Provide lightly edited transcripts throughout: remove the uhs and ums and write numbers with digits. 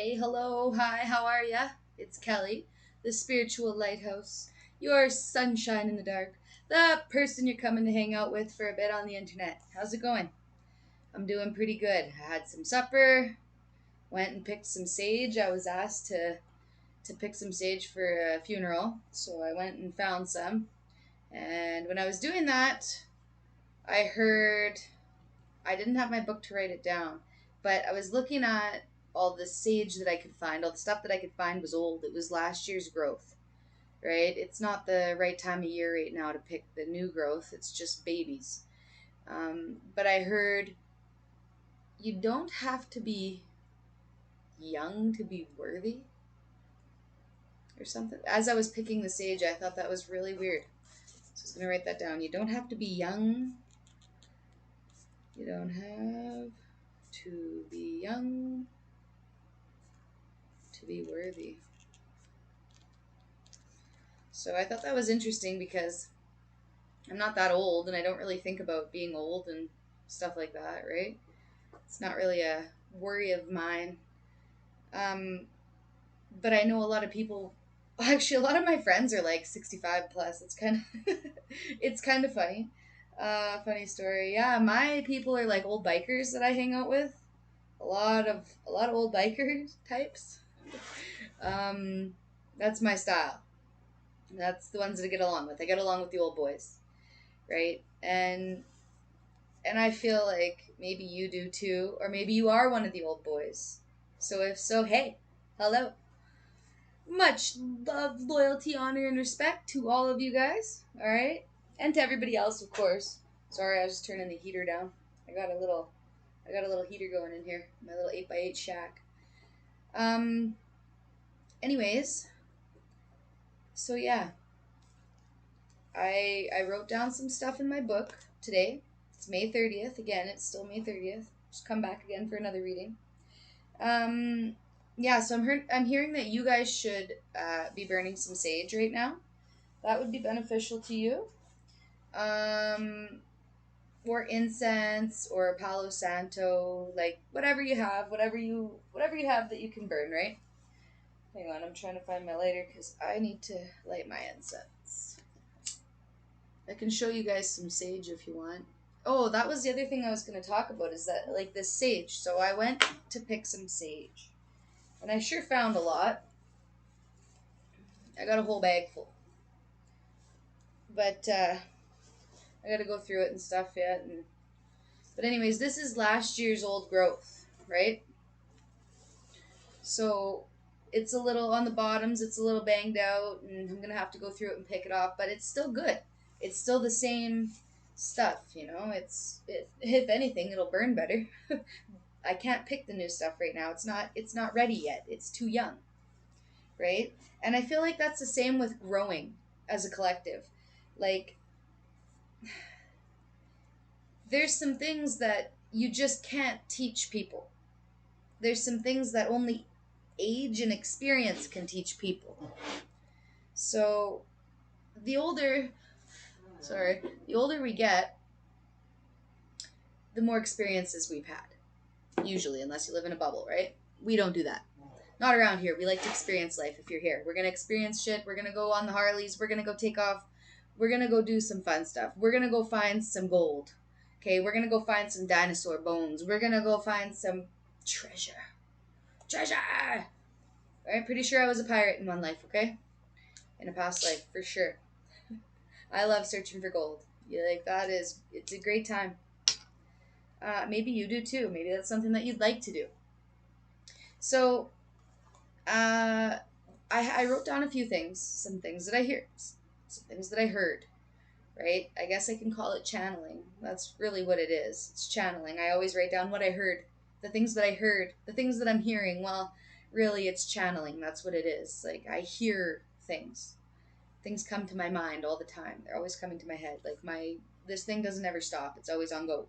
Hey, hello, hi, how are ya? It's Kelly, the spiritual lighthouse, your sunshine in the dark, the person you're coming to hang out with for a bit on the internet. How's it going? I'm doing pretty good. I had some supper, went and picked some sage. I was asked to pick some sage for a funeral, so I went and found some. And when I was doing that, I heard I didn't have my book to write it down, but I was looking at all the sage that I could find. All the stuff that I could find was old. It was last year's growth, right? It's not the right time of year right now to pick the new growth. It's just babies. But I heard you don't have to be young to be worthy or something. As I was picking the sage, I thought that was really weird. So I was going to write that down. You don't have to be young. You don't have to be young to be worthy. So I thought that was interesting because I'm not that old and I don't really think about being old and stuff like that, right? It's not really a worry of mine. Um, but I know a lot of people, actually, a lot of my friends are like 65 plus. It's kind of, it's kind of funny. Funny story. Yeah, my people are like old bikers that I hang out with. A lot of old biker types. Um, that's my style. That's the ones that I get along with. I get along with the old boys, right? And I feel like maybe you do too, or maybe you are one of the old boys. So if so, hey, hello. Much love, loyalty, honor, and respect to all of you guys. All right, and to everybody else, of course. Sorry, I was just turning the heater down. I got a little, I got a little heater going in here. My little 8x8 shack. Um. Anyways, so yeah, I wrote down some stuff in my book today. It's May 30th. Again, it's still May 30th. Just come back again for another reading. Um, yeah, so I'm hearing that you guys should be burning some sage right now. That would be beneficial to you. Um, or incense or Palo Santo, like whatever you have that you can burn, right? Hang on, I'm trying to find my lighter because I need to light my incense. I can show you guys some sage if you want. Oh, that was the other thing I was going to talk about is that like this sage. So I went to pick some sage, and I sure found a lot. I got a whole bag full. But I gotta go through it and stuff yet. But anyways, this is last year's old growth, right? So it's a little on the bottoms, it's a little banged out, and I'm gonna have to go through it and pick it off. But it's still good. It's still the same stuff, you know. If anything, it'll burn better. I can't pick the new stuff right now. It's not ready yet. It's too young, right? And I feel like that's the same with growing as a collective. Like there's some things that you just can't teach people. There's some things that only age and experience can teach people. So the older, sorry, the older we get, the more experiences we've had. Usually, unless you live in a bubble, right? We don't do that. Not around here. We like to experience life if you're here. We're going to experience shit. We're going to go on the Harleys. We're going to go take off. We're going to go do some fun stuff. We're going to go find some gold. Okay, we're going to go find some dinosaur bones. We're going to go find some treasure. Treasure! Alright, pretty sure I was a pirate in one life, okay? In a past life, for sure. I love searching for gold. You like that is, it's a great time. Maybe you do too. Maybe that's something that you'd like to do. So, uh, I wrote down a few things, some things that I hear, some things that I heard, right? I guess I can call it channeling. That's really what it is. It's channeling. I always write down what I heard, the things that I heard, the things that I'm hearing. Well, really, it's channeling. That's what it is. Like, I hear things. Things come to my mind all the time. They're always coming to my head. Like, this thing doesn't ever stop. It's always on go.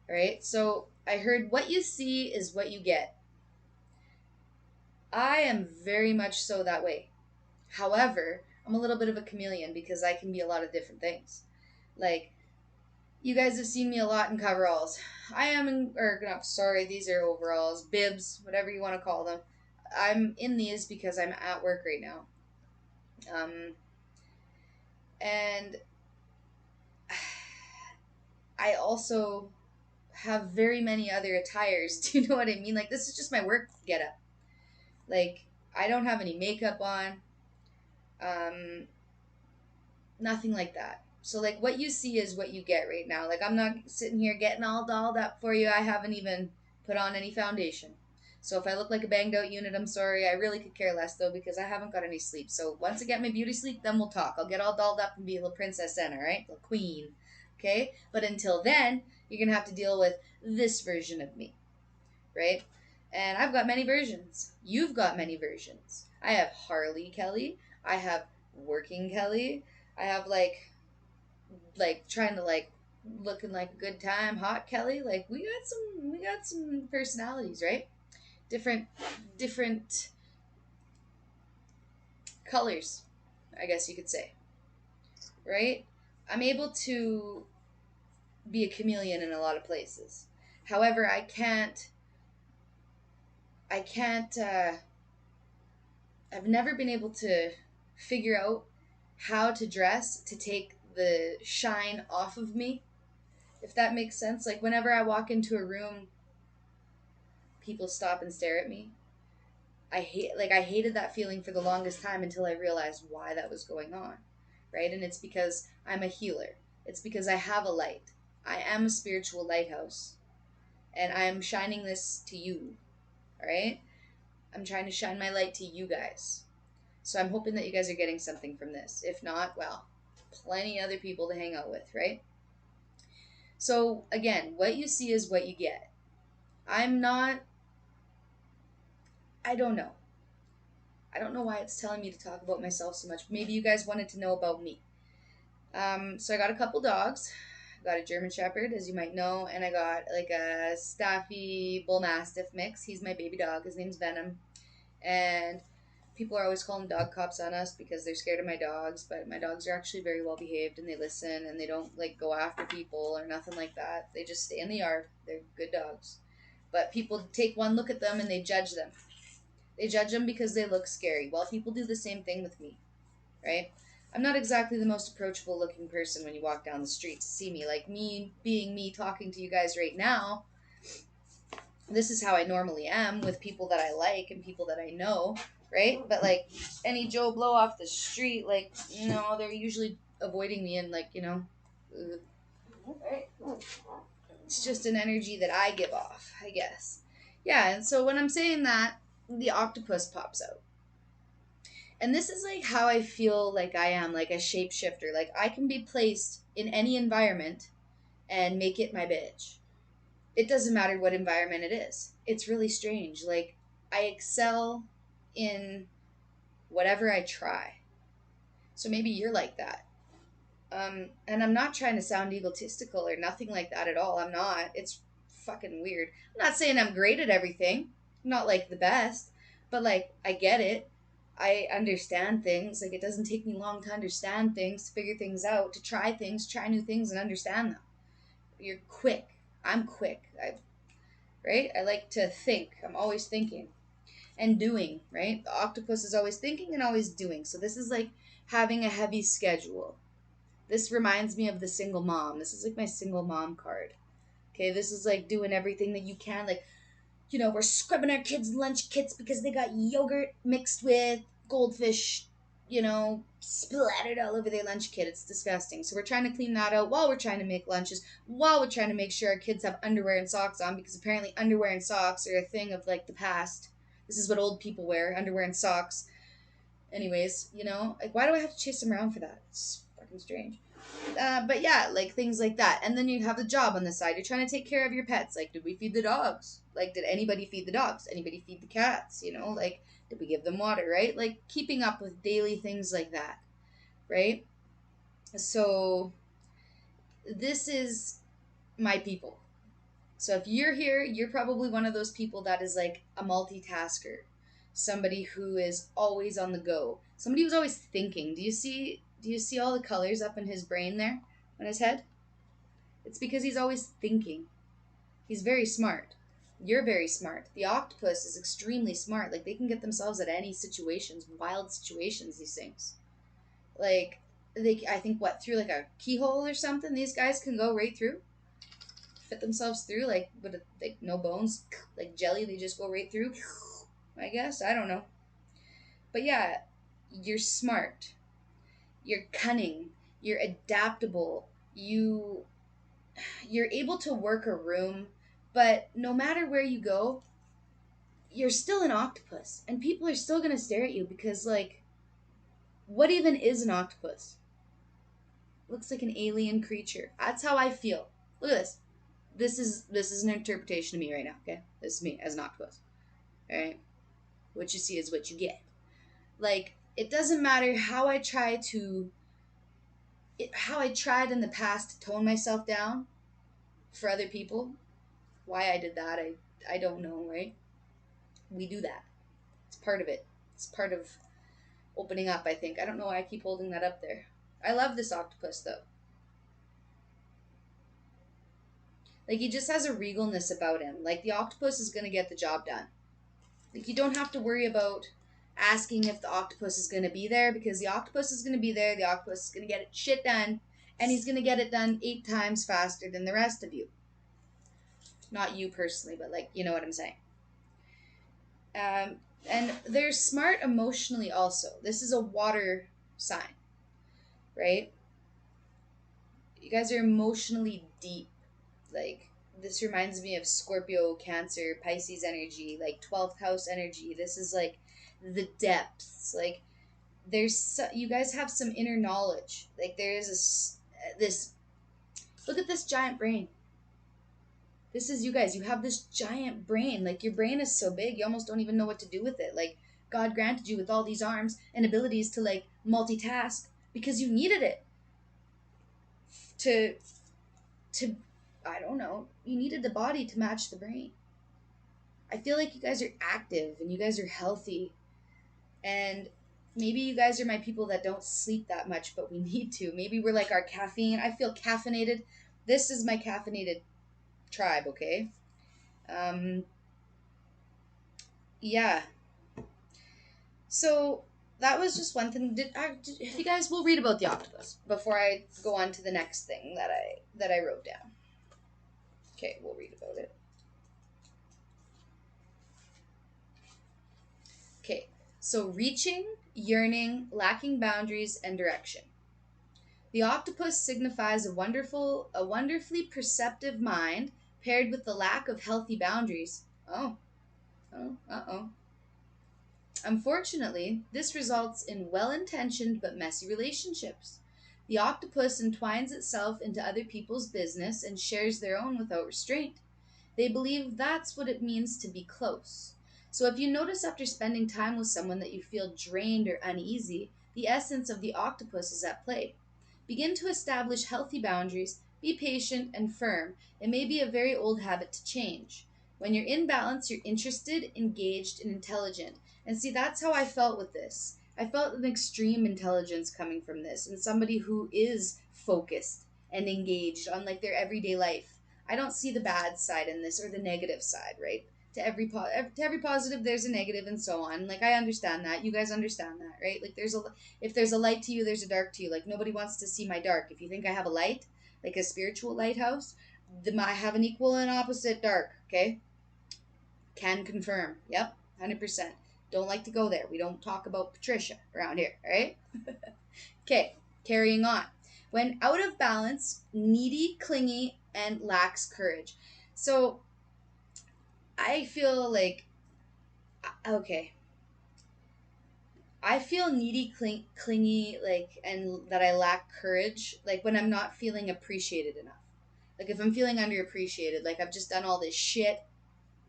All right? So, I heard what you see is what you get. I am very much so that way. However, I'm a little bit of a chameleon because I can be a lot of different things. Like, You guys have seen me a lot in coveralls. I am in, or no, sorry, these are overalls, bibs, whatever you want to call them. I'm in these because I'm at work right now. Um, and I also have very many other attires. Do you know what I mean? Like, this is just my work getup. Like, I don't have any makeup on. Um, Nothing like that. So, like, what you see is what you get right now. Like, I'm not sitting here getting all dolled up for you. I haven't even put on any foundation. So, if I look like a banged out unit, I'm sorry. I really could care less, though, because I haven't got any sleep. So, once I get my beauty sleep, then we'll talk. I'll get all dolled up and be a little princess then, all right? Little queen. Okay? But until then, you're going to have to deal with this version of me, right? And I've got many versions. You've got many versions. I have Harley Kelly. I have Working Kelly. I have like trying to like looking like a good time hot Kelly. Like we got some personalities, right? Different colors, I guess you could say, right? I'm able to be a chameleon in a lot of places. However, I can't I've never been able to figure out how to dress to take the shine off of me, if that makes sense. Like whenever I walk into a room, people stop and stare at me. I hated that feeling for the longest time until I realized why that was going on. Right? And it's because I'm a healer. It's because I have a light. I am a spiritual lighthouse. And I am shining this to you. All right? I'm trying to shine my light to you guys. So I'm hoping that you guys are getting something from this. If not, well, plenty other people to hang out with, right? So again, what you see is what you get. I'm not, I don't know. I don't know why it's telling me to talk about myself so much. Maybe you guys wanted to know about me. So I got a couple dogs. I got a German Shepherd, as you might know, and I got like a Staffy Bull Mastiff mix. He's my baby dog. His name's Venom. And people are always calling dog cops on us because they're scared of my dogs, but my dogs are actually very well behaved and they listen and they don't like go after people or nothing like that. They just stay in the yard. They're good dogs. But people take one look at them and they judge them. They judge them because they look scary. Well, people do the same thing with me, right? I'm not exactly the most approachable looking person when you walk down the street to see me. Like me being me talking to you guys right now, this is how I normally am with people that I like and people that I know, right? But like any Joe Blow off the street, like no, they're usually avoiding me and like right? It's just an energy that I give off, I guess. Yeah, and so when I'm saying that, the octopus pops out. And this is like how I feel like I am, like a shapeshifter. Like I can be placed in any environment and make it my bitch. It doesn't matter what environment it is. It's really strange. Like I excel in whatever I try. So maybe you're like that. And I'm not trying to sound egotistical or nothing like that at all. I'm not. It's fucking weird. I'm not saying I'm great at everything. I'm not like the best, but like I get it. I understand things. Like it doesn't take me long to understand things, to figure things out, to try things, try new things and understand them. You're quick. I'm quick. Right? I like to think. I'm always thinking and doing, right? The octopus is always thinking and always doing. So this is like having a heavy schedule. This reminds me of the single mom. This is like my single mom card. Okay, this is like doing everything that you can. Like, we're scrubbing our kids' lunch kits because they got yogurt mixed with goldfish, splattered all over their lunch kit. It's disgusting. So we're trying to clean that out while we're trying to make lunches, while we're trying to make sure our kids have underwear and socks on because apparently underwear and socks are a thing of like the past. This is what old people wear, underwear and socks. Anyways, like why do I have to chase them around for that? It's fucking strange. But yeah, like things like that. And then you have the job on the side. You're trying to take care of your pets. Like, did we feed the dogs? Like, did anybody feed the dogs? Anybody feed the cats? Like, did we give them water, right? Like, keeping up with daily things like that, right? So, this is my people. So, if you're here, you're probably one of those people that is like a multitasker. Somebody who is always on the go. Somebody who's always thinking. Do you see all the colors up in his brain there on his head? It's because he's always thinking. He's very smart. You're very smart. The octopus is extremely smart. Like, they can get themselves at any situations, wild situations, these things. Like, I think, what, through like a keyhole or something, these guys can go right through, fit themselves through, like, with like no bones, like jelly, they just go right through, I guess. I don't know. But yeah, you're smart. You're cunning. You're adaptable. You're able to work a room, but no matter where you go, you're still an octopus, and people are still gonna stare at you because, like, what even is an octopus? Looks like an alien creature. That's how I feel. Look at this. This is an interpretation of me right now. Okay, this is me as an octopus. All right, what you see is what you get. Like, it doesn't matter how I tried in the past to tone myself down for other people. Why I did that, I don't know. Right? We do that. It's part of it. It's part of opening up, I think. I don't know why I keep holding that up there. I love this octopus, though. Like, he just has a regalness about him. Like, the octopus is going to get the job done. Like, you don't have to worry about asking if the octopus is going to be there, because the octopus is going to be there, the octopus is going to get shit done, and he's going to get it done 8 times faster than the rest of you. Not you personally, but, like, you know what I'm saying. And they're smart emotionally also. This is a water sign, right? You guys are emotionally deep. Like, this reminds me of Scorpio, Cancer, Pisces energy, like 12th house energy. This is like the depths. Like, you guys have some inner knowledge. Like, there is this, look at this giant brain. This is you guys. You have this giant brain. Like, your brain is so big, you almost don't even know what to do with it. Like, God granted you with all these arms and abilities to, like, multitask because you needed it to I don't know. You needed the body to match the brain. I feel like you guys are active and you guys are healthy. And maybe you guys are my people that don't sleep that much, but we need to. Maybe we're like our caffeine. I feel caffeinated. This is my caffeinated tribe, okay? Um, yeah. So that was just one thing. If you guys will read about the octopus before I go on to the next thing that I wrote down. Okay, we'll read about it. Okay, so reaching, yearning, lacking boundaries and direction. The octopus signifies a wonderfully perceptive mind paired with the lack of healthy boundaries. Oh. Unfortunately, this results in well-intentioned but messy relationships. The octopus entwines itself into other people's business and shares their own without restraint. They believe that's what it means to be close. So if you notice after spending time with someone that you feel drained or uneasy, the essence of the octopus is at play. Begin to establish healthy boundaries, be patient and firm. It may be a very old habit to change. When you're in balance, you're interested, engaged, and intelligent. And see, that's how I felt with this. I felt an extreme intelligence coming from this, and somebody who is focused and engaged on, like, their everyday life. I don't see the bad side in this or the negative side, right? To every positive, there's a negative, and so on. Like, I understand that. You guys understand that, right? Like, if there's a light to you, there's a dark to you. Like, nobody wants to see my dark. If you think I have a light, like a spiritual lighthouse, I have an equal and opposite dark. Okay, can confirm. Yep, 100%. Don't like to go there. We don't talk about Patricia around here, all right? Okay, carrying on. When out of balance, needy, clingy, and lacks courage. So I feel like, okay, I feel needy, clingy, like, and that I lack courage, like, when I'm not feeling appreciated enough. Like, if I'm feeling underappreciated, like, I've just done all this shit,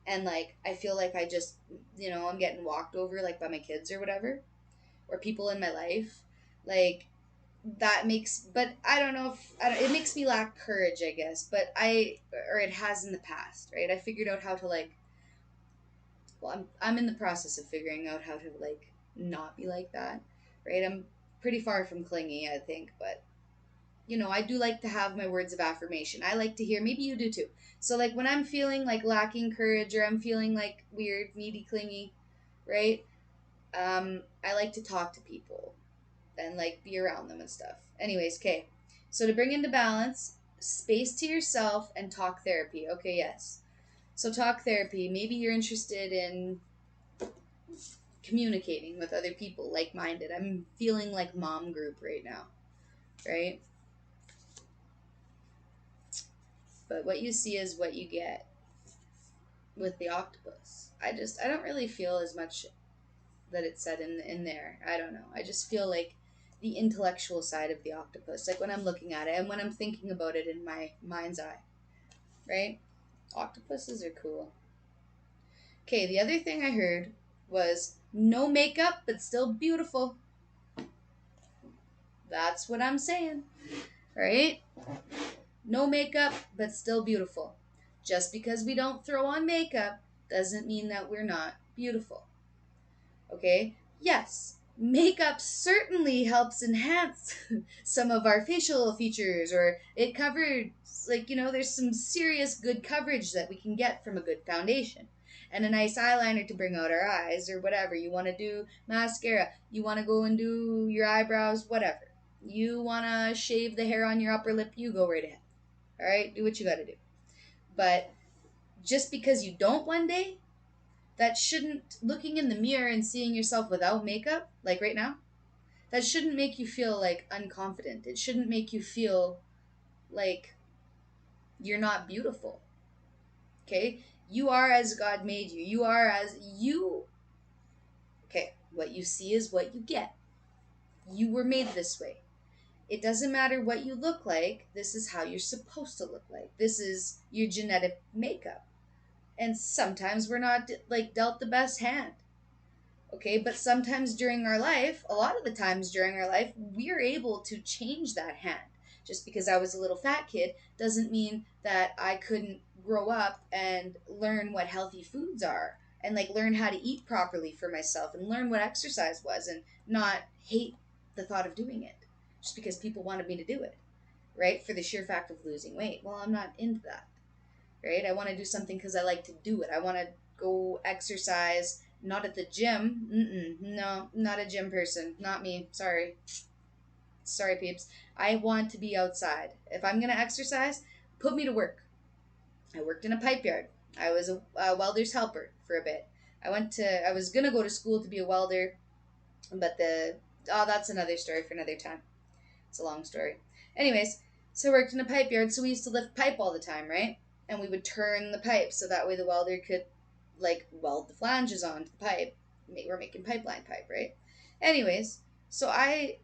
and, like, I feel like I just, I'm getting walked over, like, by my kids or whatever, or people in my life. Like, but I don't know it makes me lack courage, I guess, or it has in the past, right? I figured out how to, like, well, I'm in the process of figuring out how to, like, not be like that, right? I'm pretty far from clingy, I think, but I do like to have my words of affirmation. I like to hear, maybe you do too. So, like, when I'm feeling like lacking courage or I'm feeling like weird, needy, clingy, right? I like to talk to people and like be around them and stuff. Anyways, okay. So, to bring into balance, space to yourself and talk therapy. Okay, yes. So, talk therapy. Maybe you're interested in communicating with other people like minded. I'm feeling like mom group right now, right? But what you see is what you get with the octopus. I don't really feel as much that it's said in there. I don't know. I just feel like the intellectual side of the octopus, like when I'm looking at it and when I'm thinking about it in my mind's eye, right? Octopuses are cool. Okay, the other thing I heard was no makeup but still beautiful. That's what I'm saying, right? No makeup but still beautiful. Just because we don't throw on makeup doesn't mean that we're not beautiful. Okay? Yes, makeup certainly helps enhance some of our facial features, or it covers, like, there's some serious good coverage that we can get from a good foundation. And a nice eyeliner to bring out our eyes, or whatever. You want to do mascara, you want to go and do your eyebrows, whatever. You want to shave the hair on your upper lip, you go right ahead. All right? Do what you got to do. But just because you don't one day, that shouldn't, looking in the mirror and seeing yourself without makeup, like right now, that shouldn't make you feel like unconfident. It shouldn't make you feel like you're not beautiful. Okay? You are as God made you. You are as you. Okay, what you see is what you get. You were made this way. It doesn't matter what you look like. This is how you're supposed to look like. This is your genetic makeup. And sometimes we're not like dealt the best hand. Okay, but sometimes during our life, a lot of the times during our life, we're able to change that hand. Just because I was a little fat kid doesn't mean that I couldn't grow up and learn what healthy foods are and like learn how to eat properly for myself and learn what exercise was and not hate the thought of doing it just because people wanted me to do it, right? For the sheer fact of losing weight. Well, I'm not into that, right? I want to do something because I like to do it. I want to go exercise, not at the gym. No, not a gym person. Not me. Sorry. Sorry, peeps. I want to be outside. If I'm going to exercise, put me to work. I worked in a pipe yard. I was a welder's helper for a bit. I was going to go to school to be a welder, but that's another story for another time. It's a long story. Anyways, so I worked in a pipe yard, so we used to lift pipe all the time, right? And we would turn the pipe so that way the welder could like weld the flanges onto the pipe. We're making pipeline pipe, right? Anyways, so I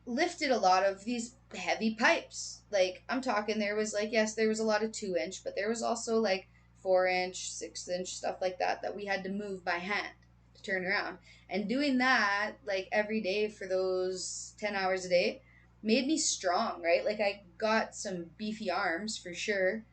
lifted a lot of these heavy pipes. Like I'm talking, there was like, yes, there was a lot of 2-inch, but there was also like 4-inch, 6-inch stuff like that we had to move by hand to turn around. And doing that like every day for those 10 hours a day made me strong, right? Like I got some beefy arms for sure.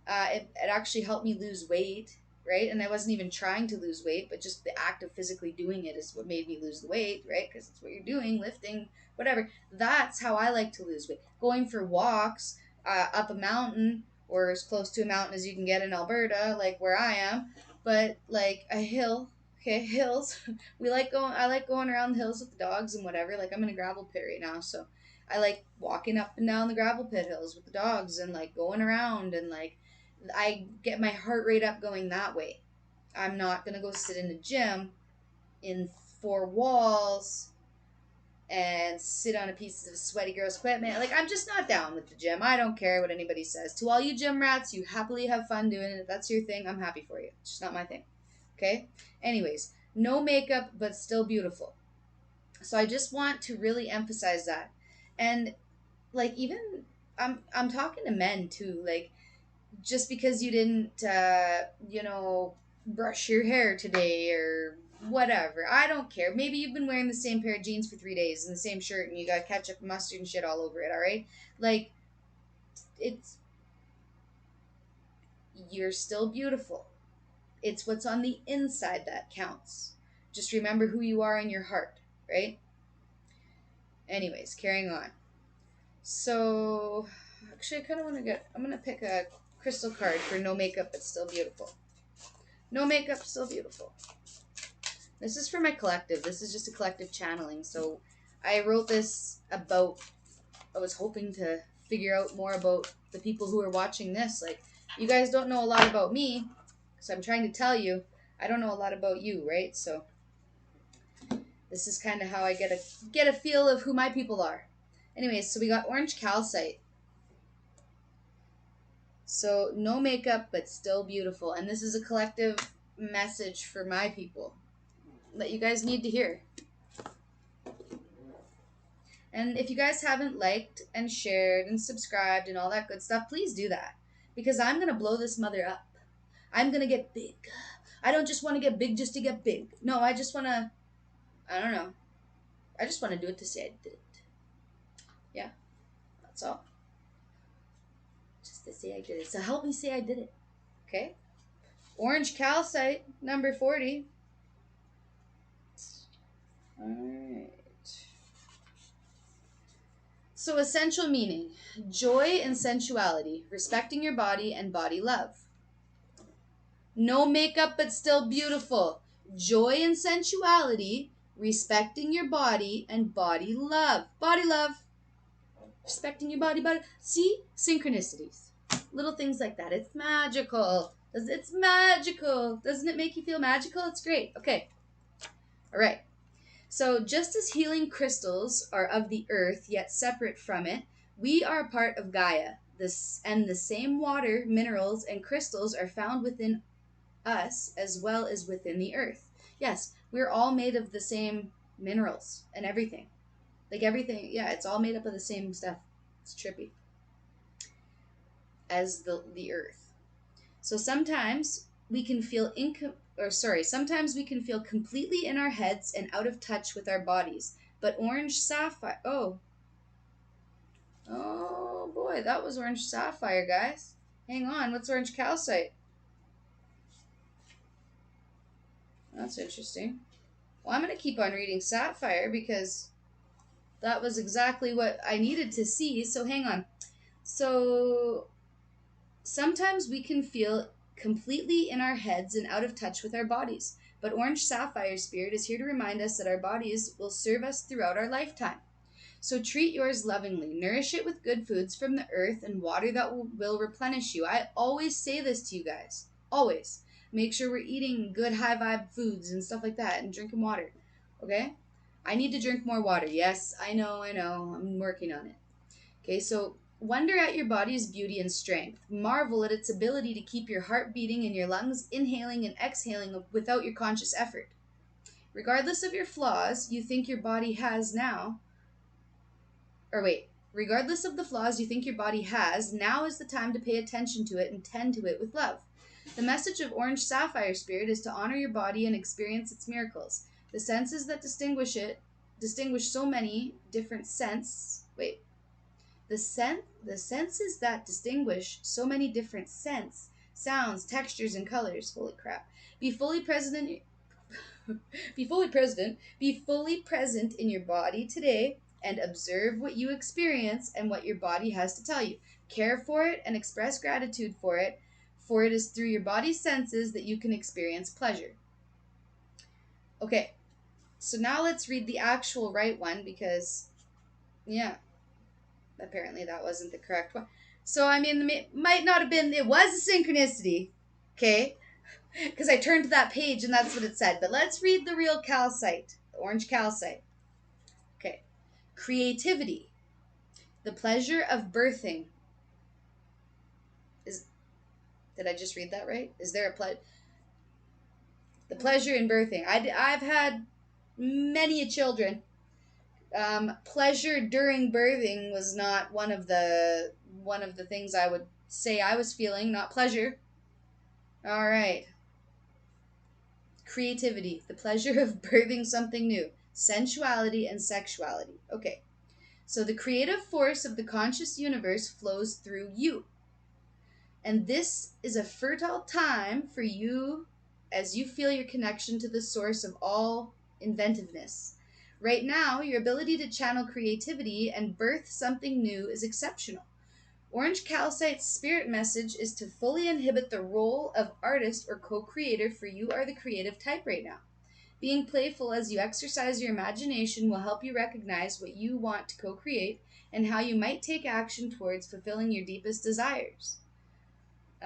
It actually helped me lose weight, right? And I wasn't even trying to lose weight, but just the act of physically doing it is what made me lose the weight, right? Because it's what you're doing, lifting, whatever. That's how I like to lose weight. Going for walks up a mountain or as close to a mountain as you can get in Alberta, like where I am, but like a hill. Okay, hills. I like going around the hills with the dogs and whatever. Like I'm in a gravel pit right now, so I like walking up and down the gravel pit hills with the dogs and like going around and like I get my heart rate up going that way. I'm not gonna go sit in a gym in four walls and sit on a piece of sweaty girl's equipment. Like I'm just not down with the gym. I don't care what anybody says. To all you gym rats, you happily have fun doing it. If that's your thing, I'm happy for you. It's just not my thing. Okay? Anyways, no makeup but still beautiful. So I just want to really emphasize that. And like even I'm talking to men too. Like just because you didn't brush your hair today or whatever, I don't care. Maybe you've been wearing the same pair of jeans for 3 days and the same shirt and you got ketchup and mustard and shit all over it. All right, like it's you're still beautiful. It's what's on the inside that counts. Just remember who you are in your heart, right? Anyways, carrying on. So, actually, I kind of want to I'm going to pick a crystal card for no makeup, but still beautiful. No makeup, still beautiful. This is for my collective. This is just a collective channeling. So, I wrote this about, I was hoping to figure out more about the people who are watching this. Like, you guys don't know a lot about me, so I'm trying to tell you, I don't know a lot about you, right? So, this is kind of how I get a feel of who my people are. Anyways, so we got orange calcite. So no makeup, but still beautiful. And this is a collective message for my people that you guys need to hear. And if you guys haven't liked and shared and subscribed and all that good stuff, please do that. Because I'm going to blow this mother up. I'm going to get big. I don't just want to get big just to get big. No, I just want to, I don't know. I just want to do it to say I did it. Yeah, that's all. Just to say I did it. So help me say I did it. Okay? Orange calcite, number 40. Alright. So, essential meaning: joy and sensuality, respecting your body and body love. No makeup, but still beautiful. Joy and sensuality, respecting your body and body love. Body love. Respecting your body. See? Synchronicities. Little things like that. It's magical. It's magical. Doesn't it make you feel magical? It's great. Okay. All right. So, just as healing crystals are of the earth, yet separate from it, we are a part of Gaia. And the same water, minerals, and crystals are found within us as well as within the earth. Yes, we're all made of the same minerals and everything. Like everything, yeah, it's all made up of the same stuff. It's trippy. As the earth. So sometimes we can feel sometimes we can feel completely in our heads and out of touch with our bodies. But orange sapphire, oh boy, that was orange sapphire, guys. Hang on, what's orange calcite? That's interesting. Well, I'm going to keep on reading sapphire because that was exactly what I needed to see. So hang on. So sometimes we can feel completely in our heads and out of touch with our bodies. But Orange Sapphire Spirit is here to remind us that our bodies will serve us throughout our lifetime. So treat yours lovingly. Nourish it with good foods from the earth and water that will replenish you. I always say this to you guys. Always. Make sure we're eating good high vibe foods and stuff like that and drinking water. Okay? I need to drink more water. Yes, I know. I'm working on it. Okay, so wonder at your body's beauty and strength. Marvel at its ability to keep your heart beating and your lungs inhaling and exhaling without your conscious effort. Regardless of your flaws you think your body has now, regardless of the flaws you think your body has, now is the time to pay attention to it and tend to it with love. The message of Orange Sapphire Spirit is to honor your body and experience its miracles. The senses that distinguish so many different the senses that distinguish so many different scents, sounds, textures, and colors. Holy crap. Be fully present Be fully present in your body today and observe what you experience and what your body has to tell you. Care for it and express gratitude for it is through your body's senses that you can experience pleasure. Okay, so now let's read the actual right one because, yeah, apparently that wasn't the correct one. So, I mean, it might not have been, it was a synchronicity, okay? Because I turned to that page and that's what it said. But let's read the real calcite, the orange calcite. Okay. Creativity. The pleasure of birthing. Did I just read that right? Is there a the pleasure in birthing. I've had many children. Pleasure during birthing was not one of the things I would say I was feeling. Not pleasure. All right. Creativity, the pleasure of birthing something new, sensuality and sexuality. Okay. So the creative force of the conscious universe flows through you. And this is a fertile time for you as you feel your connection to the source of all inventiveness. Right now, your ability to channel creativity and birth something new is exceptional. Orange Calcite's spirit message is to fully inhibit the role of artist or co-creator, for you are the creative type right now. Being playful as you exercise your imagination will help you recognize what you want to co-create and how you might take action towards fulfilling your deepest desires.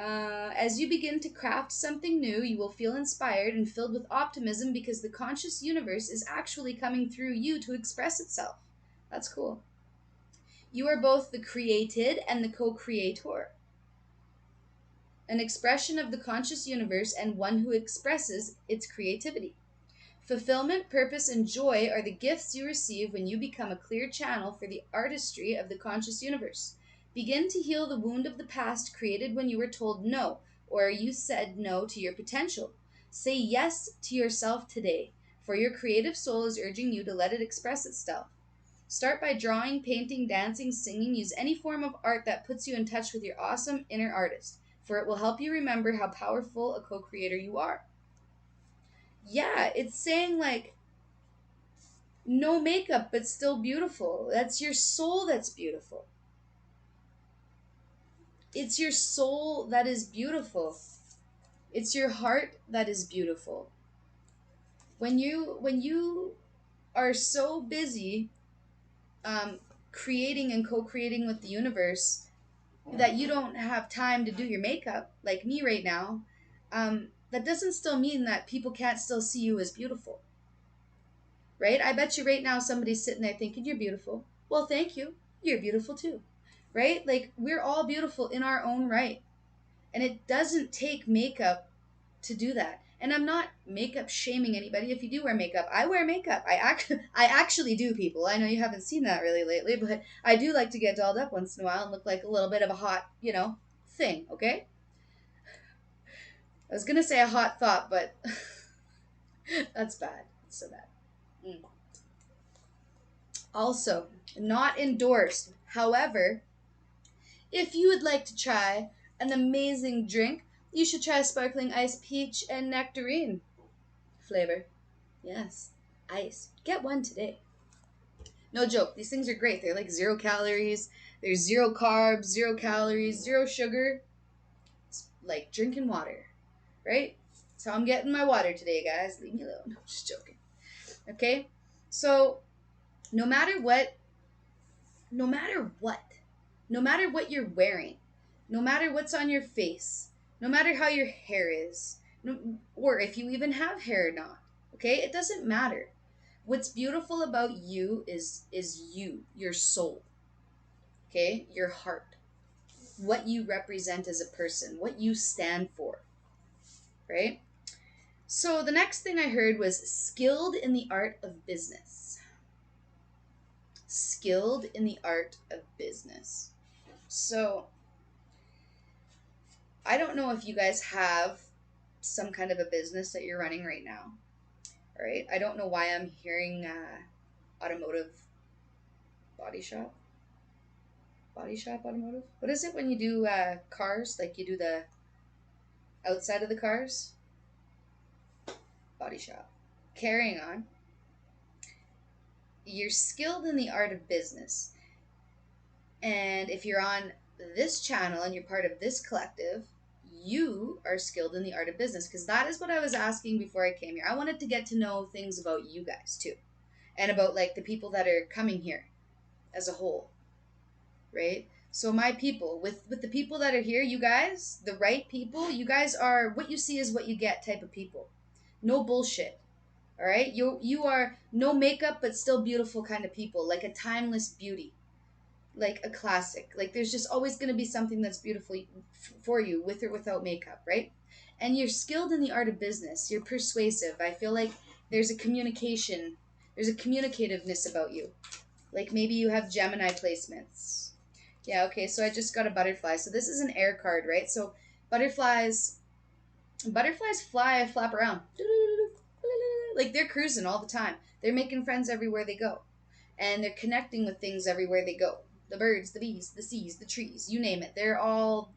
As you begin to craft something new, you will feel inspired and filled with optimism because the conscious universe is actually coming through you to express itself. That's cool. You are both the created and the co-creator, an expression of the conscious universe and one who expresses its creativity. Fulfillment, purpose, and joy are the gifts you receive when you become a clear channel for the artistry of the conscious universe. Begin to heal the wound of the past created when you were told no, or you said no to your potential. Say yes to yourself today, for your creative soul is urging you to let it express itself. Start by drawing, painting, dancing, singing. Use any form of art that puts you in touch with your awesome inner artist, for it will help you remember how powerful a co-creator you are. Yeah, it's saying like no makeup but still beautiful. That's your soul that's beautiful. It's your soul that is beautiful. It's your heart that is beautiful. When you are so busy creating and co-creating with the universe that you don't have time to do your makeup, like me right now, that doesn't still mean that people can't still see you as beautiful. Right? I bet you right now somebody's sitting there thinking you're beautiful. Well, thank you. You're beautiful too. Right? Like we're all beautiful in our own right. And it doesn't take makeup to do that. And I'm not makeup shaming anybody. If you do wear makeup, I wear makeup. I actually do, people. I know you haven't seen that really lately, but I do like to get dolled up once in a while and look like a little bit of a hot, thing, okay? I was going to say a hot thought, but that's bad. It's so bad. Mm. Also, not endorsed. However, if you would like to try an amazing drink, you should try sparkling ice peach and nectarine flavor. Yes, ice. Get one today. No joke. These things are great. They're like 0 calories. There's 0 carbs, 0 calories, 0 sugar. It's like drinking water, right? So I'm getting my water today, guys. Leave me alone. I'm just joking. Okay? So, no matter what, no matter what, no matter what you're wearing, no matter what's on your face, no matter how your hair is, or if you even have hair or not, okay? It doesn't matter. What's beautiful about you is you, your soul, okay? Your heart, what you represent as a person, what you stand for, right? So the next thing I heard was skilled in the art of business. Skilled in the art of business. So I don't know if you guys have some kind of a business that you're running right now. All right. I don't know why I'm hearing automotive body shop. Body shop automotive. What is it when you do cars? Like you do the outside of the cars? Body shop. Carrying on. You're skilled in the art of business. And if you're on this channel and you're part of this collective, you are skilled in the art of business, because that is what I was asking before I came here. I wanted to get to know things about you guys too, and about like the people that are coming here as a whole, right? So my people, with the people that are here, you guys, the right people, you guys are what you see is what you get type of people. No bullshit. All right? You are no makeup but still beautiful kind of people, like a timeless beauty. Like a classic. Like there's just always going to be something that's beautiful for you, with or without makeup, right? And you're skilled in the art of business. You're persuasive. I feel like there's a communicativeness about you. Like maybe you have Gemini placements. Yeah, okay, so I just got a butterfly. So this is an air card, right? So butterflies flap around. Like they're cruising all the time. They're making friends everywhere they go. And they're connecting with things everywhere they go. The birds, the bees, the seas, the trees, you name it. They're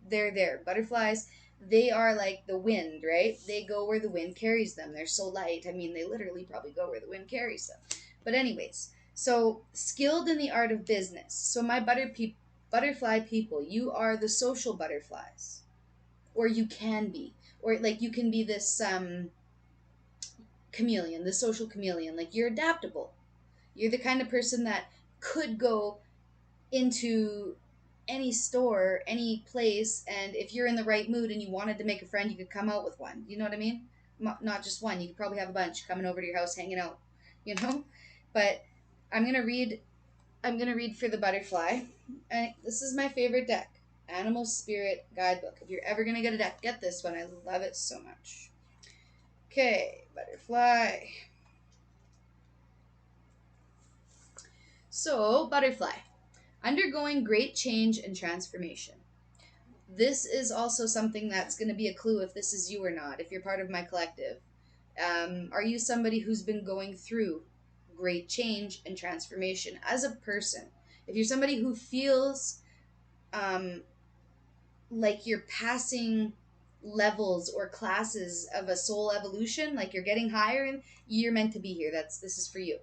there. Butterflies, they are like the wind, right? They go where the wind carries them. They're so light. I mean, they literally probably go where the wind carries them. But anyways, so skilled in the art of business. So my butterfly people, you are the social butterflies, or you can be, or like you can be this chameleon, the social chameleon. Like you're adaptable. You're the kind of person that could go into any store, any place, and if you're in the right mood and you wanted to make a friend, you could come out with one. You know what I mean? Not just one. You could probably have a bunch coming over to your house, hanging out. You know, but I'm gonna read. I'm gonna read for the butterfly, and this is my favorite deck, Animal Spirit Guidebook. If you're ever gonna get a deck, get this one. I love it so much. Okay, butterfly. So, butterfly, undergoing great change and transformation. This is also something that's going to be a clue if this is you or not, if you're part of my collective. Are you somebody who's been going through great change and transformation as a person? If you're somebody who feels um, like you're passing levels or classes of a soul evolution, like you're getting higher, and you're meant to be here. This is for you.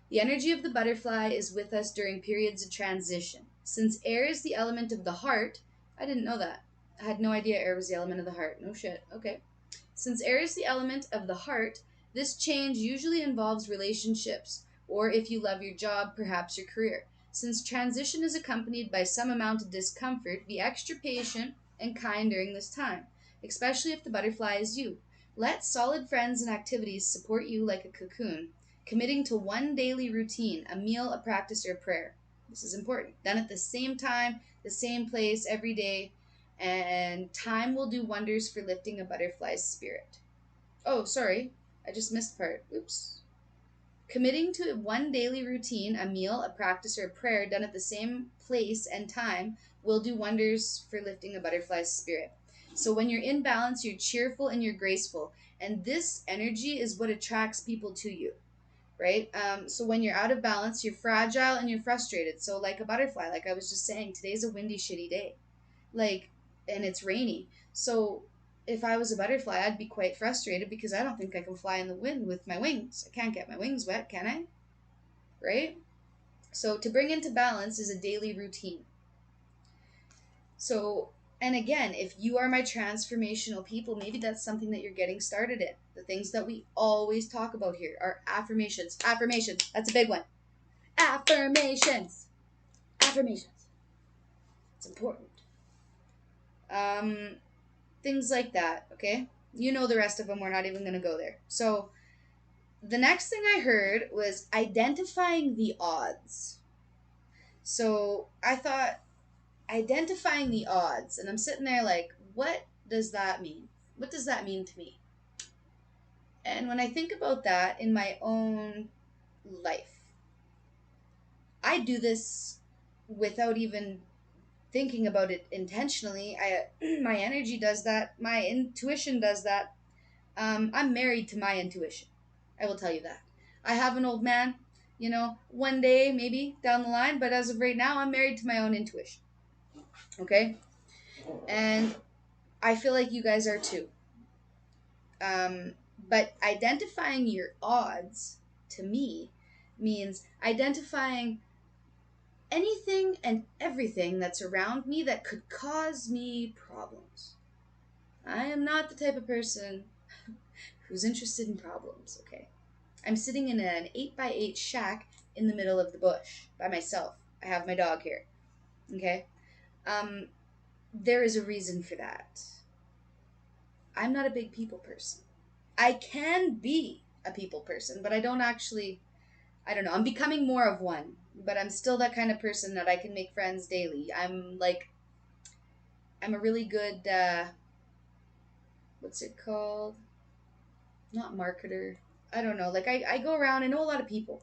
The energy of the butterfly is with us during periods of transition. Since air is the element of the heart, I didn't know that. I had no idea air was the element of the heart. No shit. Okay. Since air is the element of the heart, this change usually involves relationships, or if you love your job, perhaps your career. Since transition is accompanied by some amount of discomfort, be extra patient and kind during this time, especially if the butterfly is you. Let solid friends and activities support you like a cocoon, committing to one daily routine, a meal, a practice, or a prayer. This is important. Done at the same time, the same place, every day, and time will do wonders for lifting a butterfly's spirit. Oh, sorry, I just missed part. Oops. Committing to one daily routine, a meal, a practice, or a prayer done at the same place and time will do wonders for lifting a butterfly's spirit. So when you're in balance, you're cheerful and you're graceful. And this energy is what attracts people to you, right? So when you're out of balance, you're fragile and you're frustrated. So like a butterfly, like I was just saying, today's a windy, shitty day. Like, and it's rainy. So if I was a butterfly, I'd be quite frustrated because I don't think I can fly in the wind with my wings. I can't get my wings wet, can I? Right? So to bring into balance is a daily routine. So, and again, if you are my transformational people, maybe that's something that you're getting started in. The things that we always talk about here are affirmations. Affirmations. That's a big one. Affirmations. Affirmations. It's important. Um, Things like that, okay? You know the rest of them. We're not even going to go there. So, the next thing I heard was identifying the odds. So, I thought identifying the odds, and I'm sitting there like, what does that mean? What does that mean to me? And when I think about that in my own life, I do this without even thinking about it intentionally. I my energy does that. My intuition does that. I'm married to my intuition. I will tell you that. I have an old man, one day maybe down the line, but as of right now, I'm married to my own intuition. Okay? And I feel like you guys are too. But identifying your odds to me means identifying anything and everything that's around me that could cause me problems. I am not the type of person who's interested in problems, okay? I'm sitting in an 8x8 shack in the middle of the bush by myself. I have my dog here, okay? Um, there is a reason for that. I'm not a big people person. I can be a people person, but I don't actually, I don't know, I'm becoming more of one, but I'm still that kind of person that I can make friends daily. I'm a really good, what's it called? Not marketer. I don't know. Like, I go around, I know a lot of people.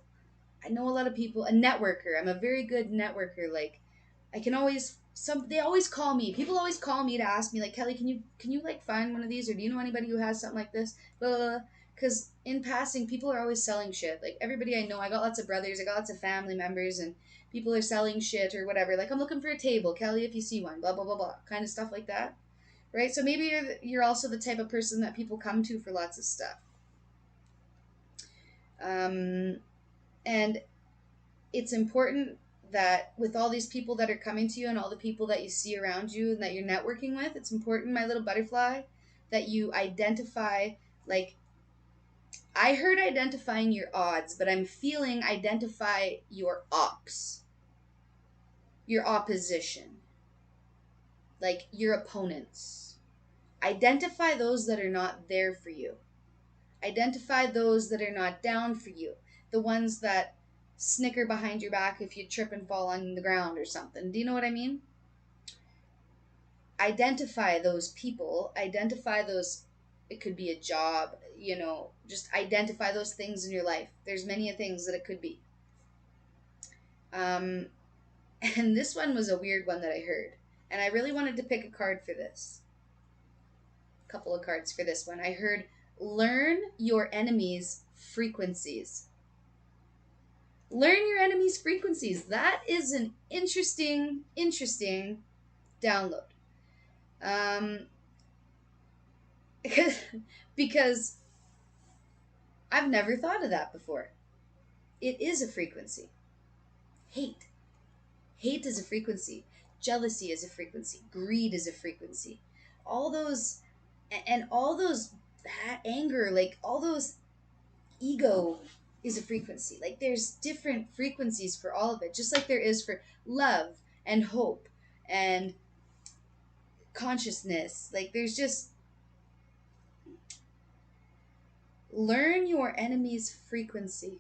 I know a lot of people. A networker. I'm a very good networker. Like, I can always, they always call me. People always call me to ask me, like, Kelly, can you like find one of these? Or do you know anybody who has something like this? Blah, blah, blah. Because in passing, people are always selling shit. Like, everybody I know, I got lots of brothers, I got lots of family members, and people are selling shit or whatever. Like, I'm looking for a table. Kelly, if you see one, blah, blah, blah, blah. Kind of stuff like that. Right? So maybe you're also the type of person that people come to for lots of stuff. Um, And it's important that with all these people that are coming to you and all the people that you see around you and that you're networking with, it's important, my little butterfly, that you identify, like, I heard identifying your odds, but I'm feeling identify your ops, your opposition, like your opponents. Identify those that are not there for you. Identify those that are not down for you. The ones that snicker behind your back if you trip and fall on the ground or something. Do you know what I mean? Identify those people. Identify those. It could be a job, just identify those things in your life. There's many things that it could be. Um, and this one was a weird one that I heard. And I really wanted to pick a card for this. A couple of cards for this one. I heard learn your enemy's frequencies. Learn your enemy's frequencies. That is an interesting download. Because I've never thought of that before. It is a frequency. Hate. Hate is a frequency. Jealousy is a frequency. Greed is a frequency. All those, and all those, that anger, like all those, ego is a frequency. Like there's different frequencies for all of it, just like there is for love and hope and consciousness. Like there's just, learn your enemy's frequency.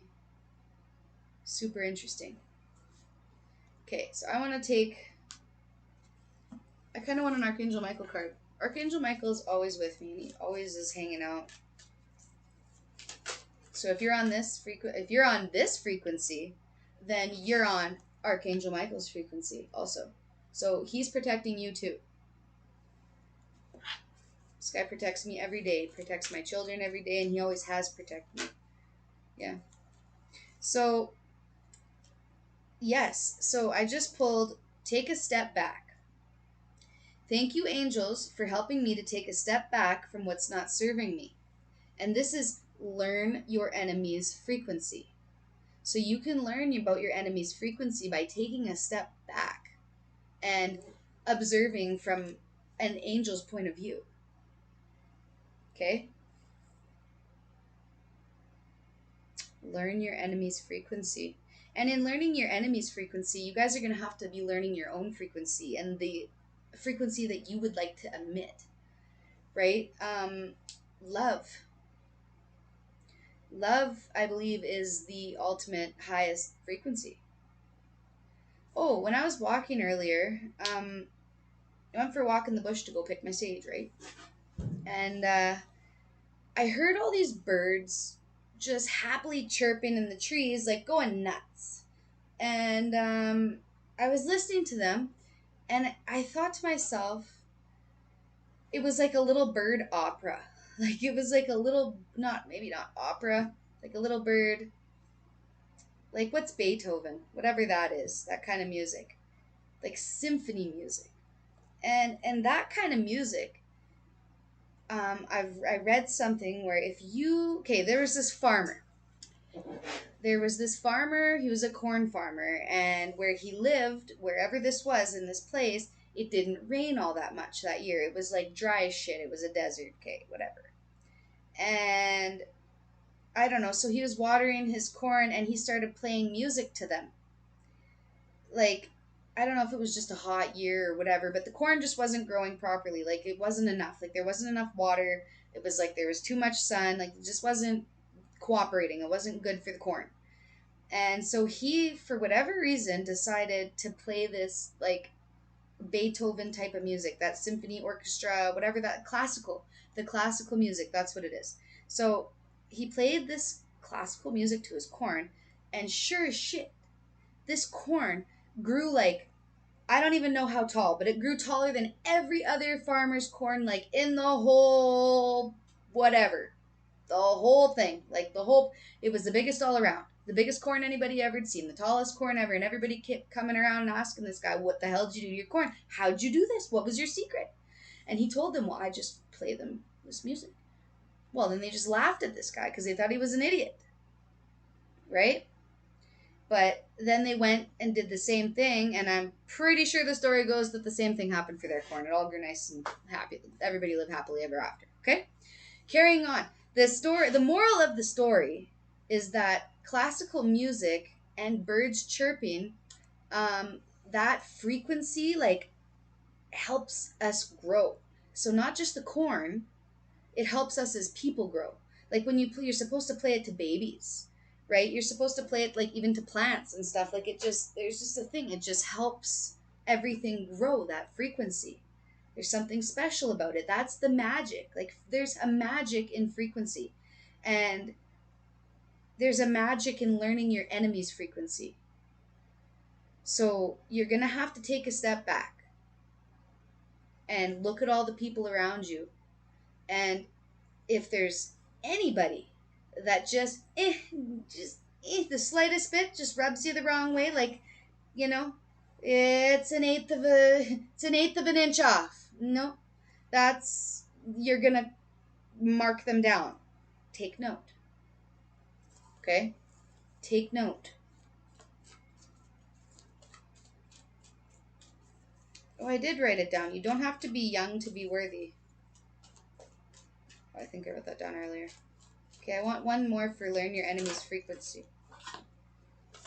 Super interesting. Okay, so I kind of want an Archangel Michael card. Archangel Michael is always with me, and he always is hanging out. So if you're on this frequency, then you're on Archangel Michael's frequency also. So he's protecting you too. This guy protects me every day, protects my children every day, and he always has protected me. Yeah. So, yes. So I just pulled Take a Step Back. Thank you, angels, for helping me to take a step back from what's not serving me. And this is learn your enemy's frequency. So you can learn about your enemy's frequency by taking a step back and observing from an angel's point of view. Okay? Learn your enemy's frequency. And in learning your enemy's frequency, you guys are going to have to be learning your own frequency and the frequency that you would like to emit. Right? Love. Love, I believe, is the ultimate highest frequency. Oh, when I was walking earlier, I went for a walk in the bush to go pick my sage, right? And I heard all these birds just happily chirping in the trees, like going nuts. And I was listening to them, and I thought to myself, it was like a little bird opera. Like it was like a little, maybe not opera, like a little bird. Like what's Beethoven? Whatever that is, that kind of music. Like symphony music. And that kind of music, I read something where there was this farmer. There was this farmer, he was a corn farmer, and where he lived, wherever this was in this place, it didn't rain all that much that year. It was like dry as shit. It was a desert, okay, whatever. And I don't know, so he was watering his corn and he started playing music to them. Like, I don't know if it was just a hot year or whatever, but the corn just wasn't growing properly. Like, it wasn't enough. Like, there wasn't enough water. It was like there was too much sun. Like, it just wasn't cooperating. It wasn't good for the corn. And so he, for whatever reason, decided to play this, like, Beethoven type of music, that symphony orchestra, whatever that, the classical music, that's what it is. So he played this classical music to his corn, and sure as shit, this corn grew like, I don't even know how tall, but it grew taller than every other farmer's corn, like in the whole whatever. The whole thing. Like it was the biggest all around. The biggest corn anybody ever had seen. The tallest corn ever. And everybody kept coming around and asking this guy, what the hell did you do to your corn? How'd you do this? What was your secret? And he told them, well, I just play them this music. Well, then they just laughed at this guy because they thought he was an idiot. Right? But then they went and did the same thing, and I'm pretty sure the story goes that the same thing happened for their corn. It all grew nice and happy. Everybody lived happily ever after. Okay? Carrying on. The moral of the story is that classical music and birds chirping, that frequency, like, helps us grow. So not just the corn, it helps us as people grow. Like when you're supposed to play it to babies, right? You're supposed to play it like even to plants and stuff. Like there's just a thing. It just helps everything grow, that frequency. There's something special about it. That's the magic. Like there's a magic in frequency. And there's a magic in learning your enemy's frequency. So you're going to have to take a step back and look at all the people around you. And if there's anybody that the slightest bit just rubs you the wrong way, like, you know, it's an eighth of an inch off. No, you're gonna mark them down. Take note. Okay? Take note. Oh, I did write it down. You don't have to be young to be worthy. Oh, I think I wrote that down earlier. Okay, I want one more for learn your enemy's frequency.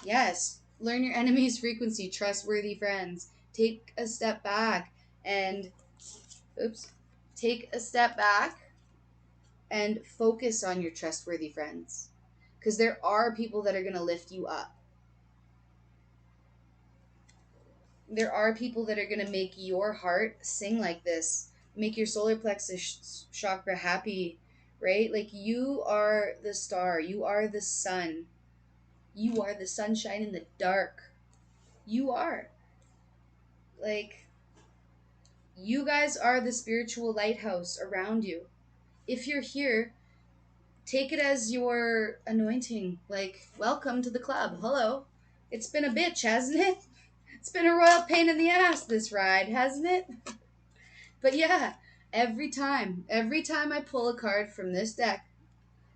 Yes, learn your enemy's frequency, trustworthy friends. Take a step back and, take a step back and focus on your trustworthy friends. Because there are people that are going to lift you up. There are people that are going to make your heart sing like this, make your solar plexus chakra happy, right? Like you are the star, you are the sun. You are the sunshine in the dark. You are. Like, you guys are the spiritual lighthouse around you. If you're here, take it as your anointing. Like, welcome to the club. Hello. It's been a bitch, hasn't it? It's been a royal pain in the ass, this ride, hasn't it? But yeah, every time I pull a card from this deck,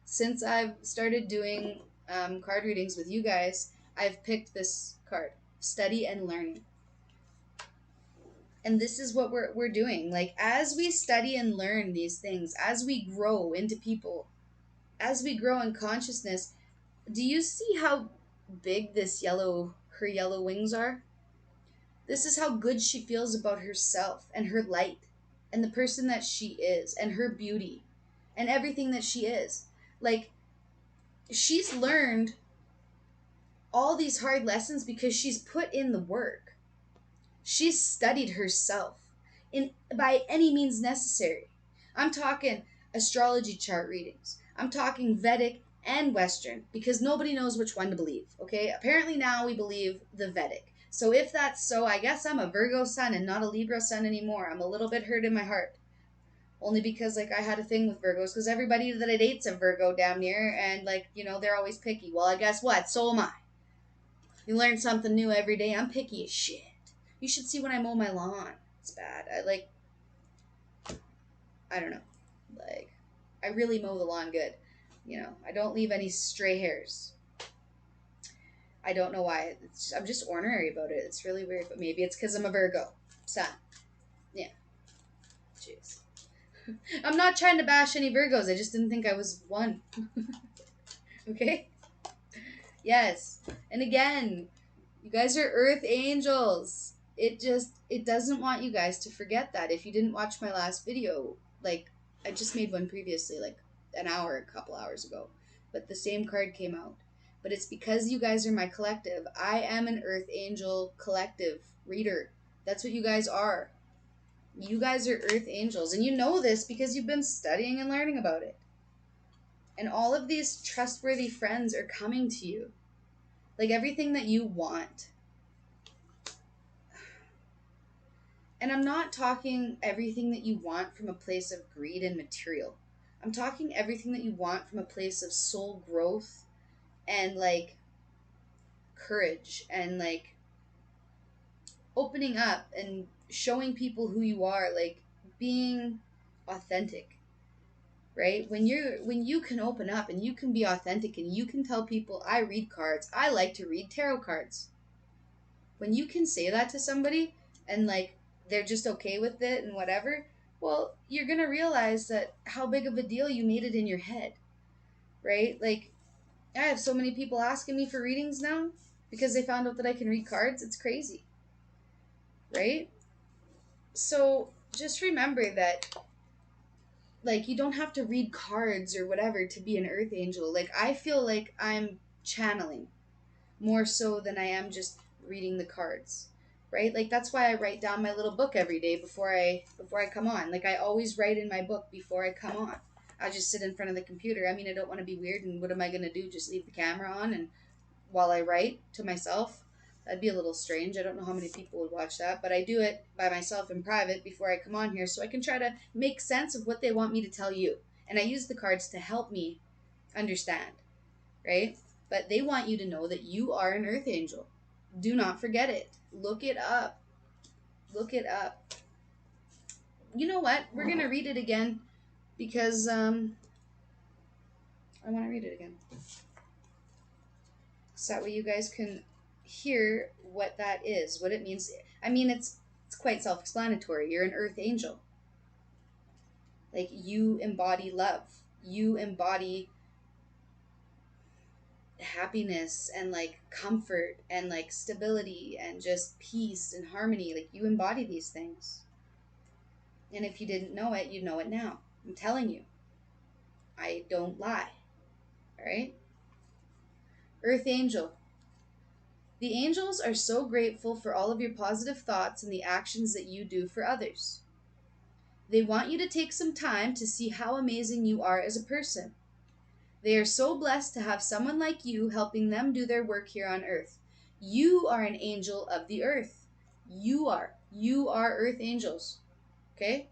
since I've started doing card readings with you guys, I've picked this card, Study and Learning. And this is what we're doing. Like, as we study and learn these things, as we grow into people, as we grow in consciousness, do you see how big her yellow wings are? This is how good she feels about herself and her light and the person that she is and her beauty and everything that she is. Like, she's learned all these hard lessons because she's put in the work. She's studied herself by any means necessary. I'm talking astrology chart readings. I'm talking Vedic and Western because nobody knows which one to believe, okay? Apparently now we believe the Vedic. So if that's so, I guess I'm a Virgo sun and not a Libra sun anymore. I'm a little bit hurt in my heart. Only because, like, I had a thing with Virgos because everybody that I date's a Virgo damn near, and, like, you know, they're always picky. Well, I guess what? So am I. You learn something new every day. I'm picky as shit. You should see when I mow my lawn. It's bad. I don't know. Like, I really mow the lawn good. You know, I don't leave any stray hairs. I don't know why. I'm just ornery about it. It's really weird, but maybe it's because I'm a Virgo sun. Yeah. Jeez. I'm not trying to bash any Virgos. I just didn't think I was one. Okay? Yes. And again, you guys are earth angels. It doesn't want you guys to forget that. If you didn't watch my last video, like, I just made one previously, like a couple hours ago, but the same card came out. But it's because you guys are my collective. I am an earth angel collective reader. That's what you guys are. You guys are earth angels, and you know this because you've been studying and learning about it. And all of these trustworthy friends are coming to you. Like, everything that you want. And I'm not talking everything that you want from a place of greed and material. I'm talking everything that you want from a place of soul growth and, like, courage and, like, opening up and showing people who you are, like, being authentic, right? When you can open up and you can be authentic and you can tell people, I read cards, I like to read tarot cards. When you can say that to somebody and like they're just okay with it and whatever, well, you're going to realize that how big of a deal you made it in your head, right? Like I have so many people asking me for readings now because they found out that I can read cards. It's crazy, right? So just remember that, like, you don't have to read cards or whatever to be an earth angel. Like, I feel like I'm channeling more so than I am just reading the cards, right? Like, that's why I write down my little book every day before I come on. Like, I always write in my book before I come on. I just sit in front of the computer. I mean, I don't want to be weird, and what am I going to do? Just leave the camera on and while I write to myself? That'd be a little strange. I don't know how many people would watch that, but I do it by myself in private before I come on here so I can try to make sense of what they want me to tell you. And I use the cards to help me understand, right? But they want you to know that you are an earth angel. Do not forget it. Look it up. Look it up. You know what? We're going to read it again because I want to read it again. So that way you guys can hear what that is, what it means. I mean, it's quite self-explanatory. You're an earth angel. Like, you embody love. You embody happiness and like comfort and like stability and just peace and harmony. Like, you embody these things. And if you didn't know it, you know it now. I'm telling you. I don't lie. All right? Earth angel. The angels are so grateful for all of your positive thoughts and the actions that you do for others. They want you to take some time to see how amazing you are as a person. They are so blessed to have someone like you helping them do their work here on earth. You are an angel of the earth. You are. You are earth angels. Okay?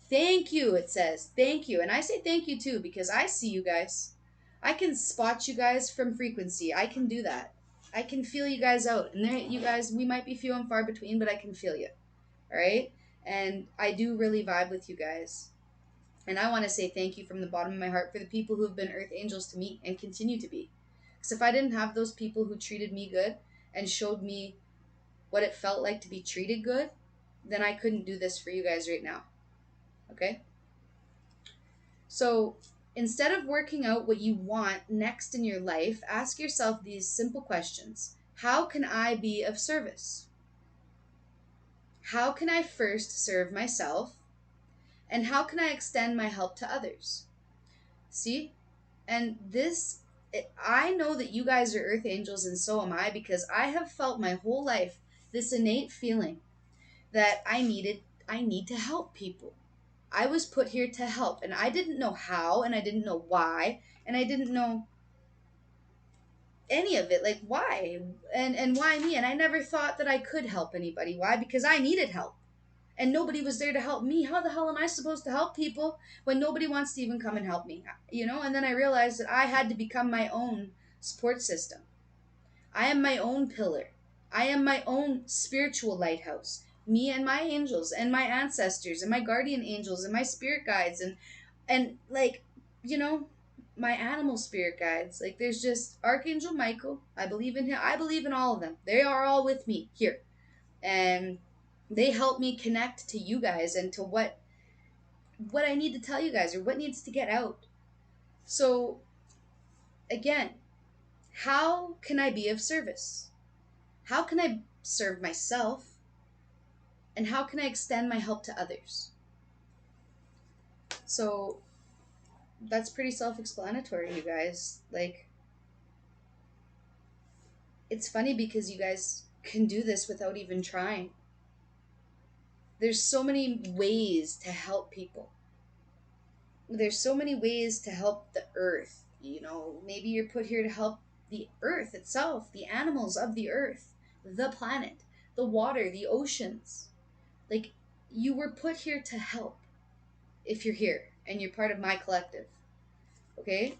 Thank you, it says. Thank you. And I say thank you too because I see you guys. I can spot you guys from frequency. I can do that. I can feel you guys out. And there, you guys, we might be few and far between, but I can feel you. All right? And I do really vibe with you guys. And I want to say thank you from the bottom of my heart for the people who have been earth angels to me and continue to be. Because if I didn't have those people who treated me good and showed me what it felt like to be treated good, then I couldn't do this for you guys right now. Okay? So instead of working out what you want next in your life, ask yourself these simple questions. How can I be of service? How can I first serve myself? And how can I extend my help to others? See? And this, I know that you guys are earth angels and so am I because I have felt my whole life this innate feeling that I need to help people. I was put here to help and I didn't know how and I didn't know why and I didn't know any of it, like why and why me, and I never thought that I could help anybody. Why? Because I needed help and nobody was there to help me. How the hell am I supposed to help people when nobody wants to even come and help me? You know, and then I realized that I had to become my own support system. I am my own pillar. I am my own spiritual lighthouse. Me and my angels and my ancestors and my guardian angels and my spirit guides and like, you know, my animal spirit guides. Like, there's just Archangel Michael. I believe in him. I believe in all of them. They are all with me here. And they help me connect to you guys and to what I need to tell you guys or what needs to get out. So again, how can I be of service? How can I serve myself? And how can I extend my help to others? So that's pretty self-explanatory, you guys. Like, it's funny because you guys can do this without even trying. There's so many ways to help people. There's so many ways to help the earth. You know, maybe you're put here to help the earth itself, the animals of the earth, the planet, the water, the oceans. Like, you were put here to help if you're here and you're part of my collective. Okay?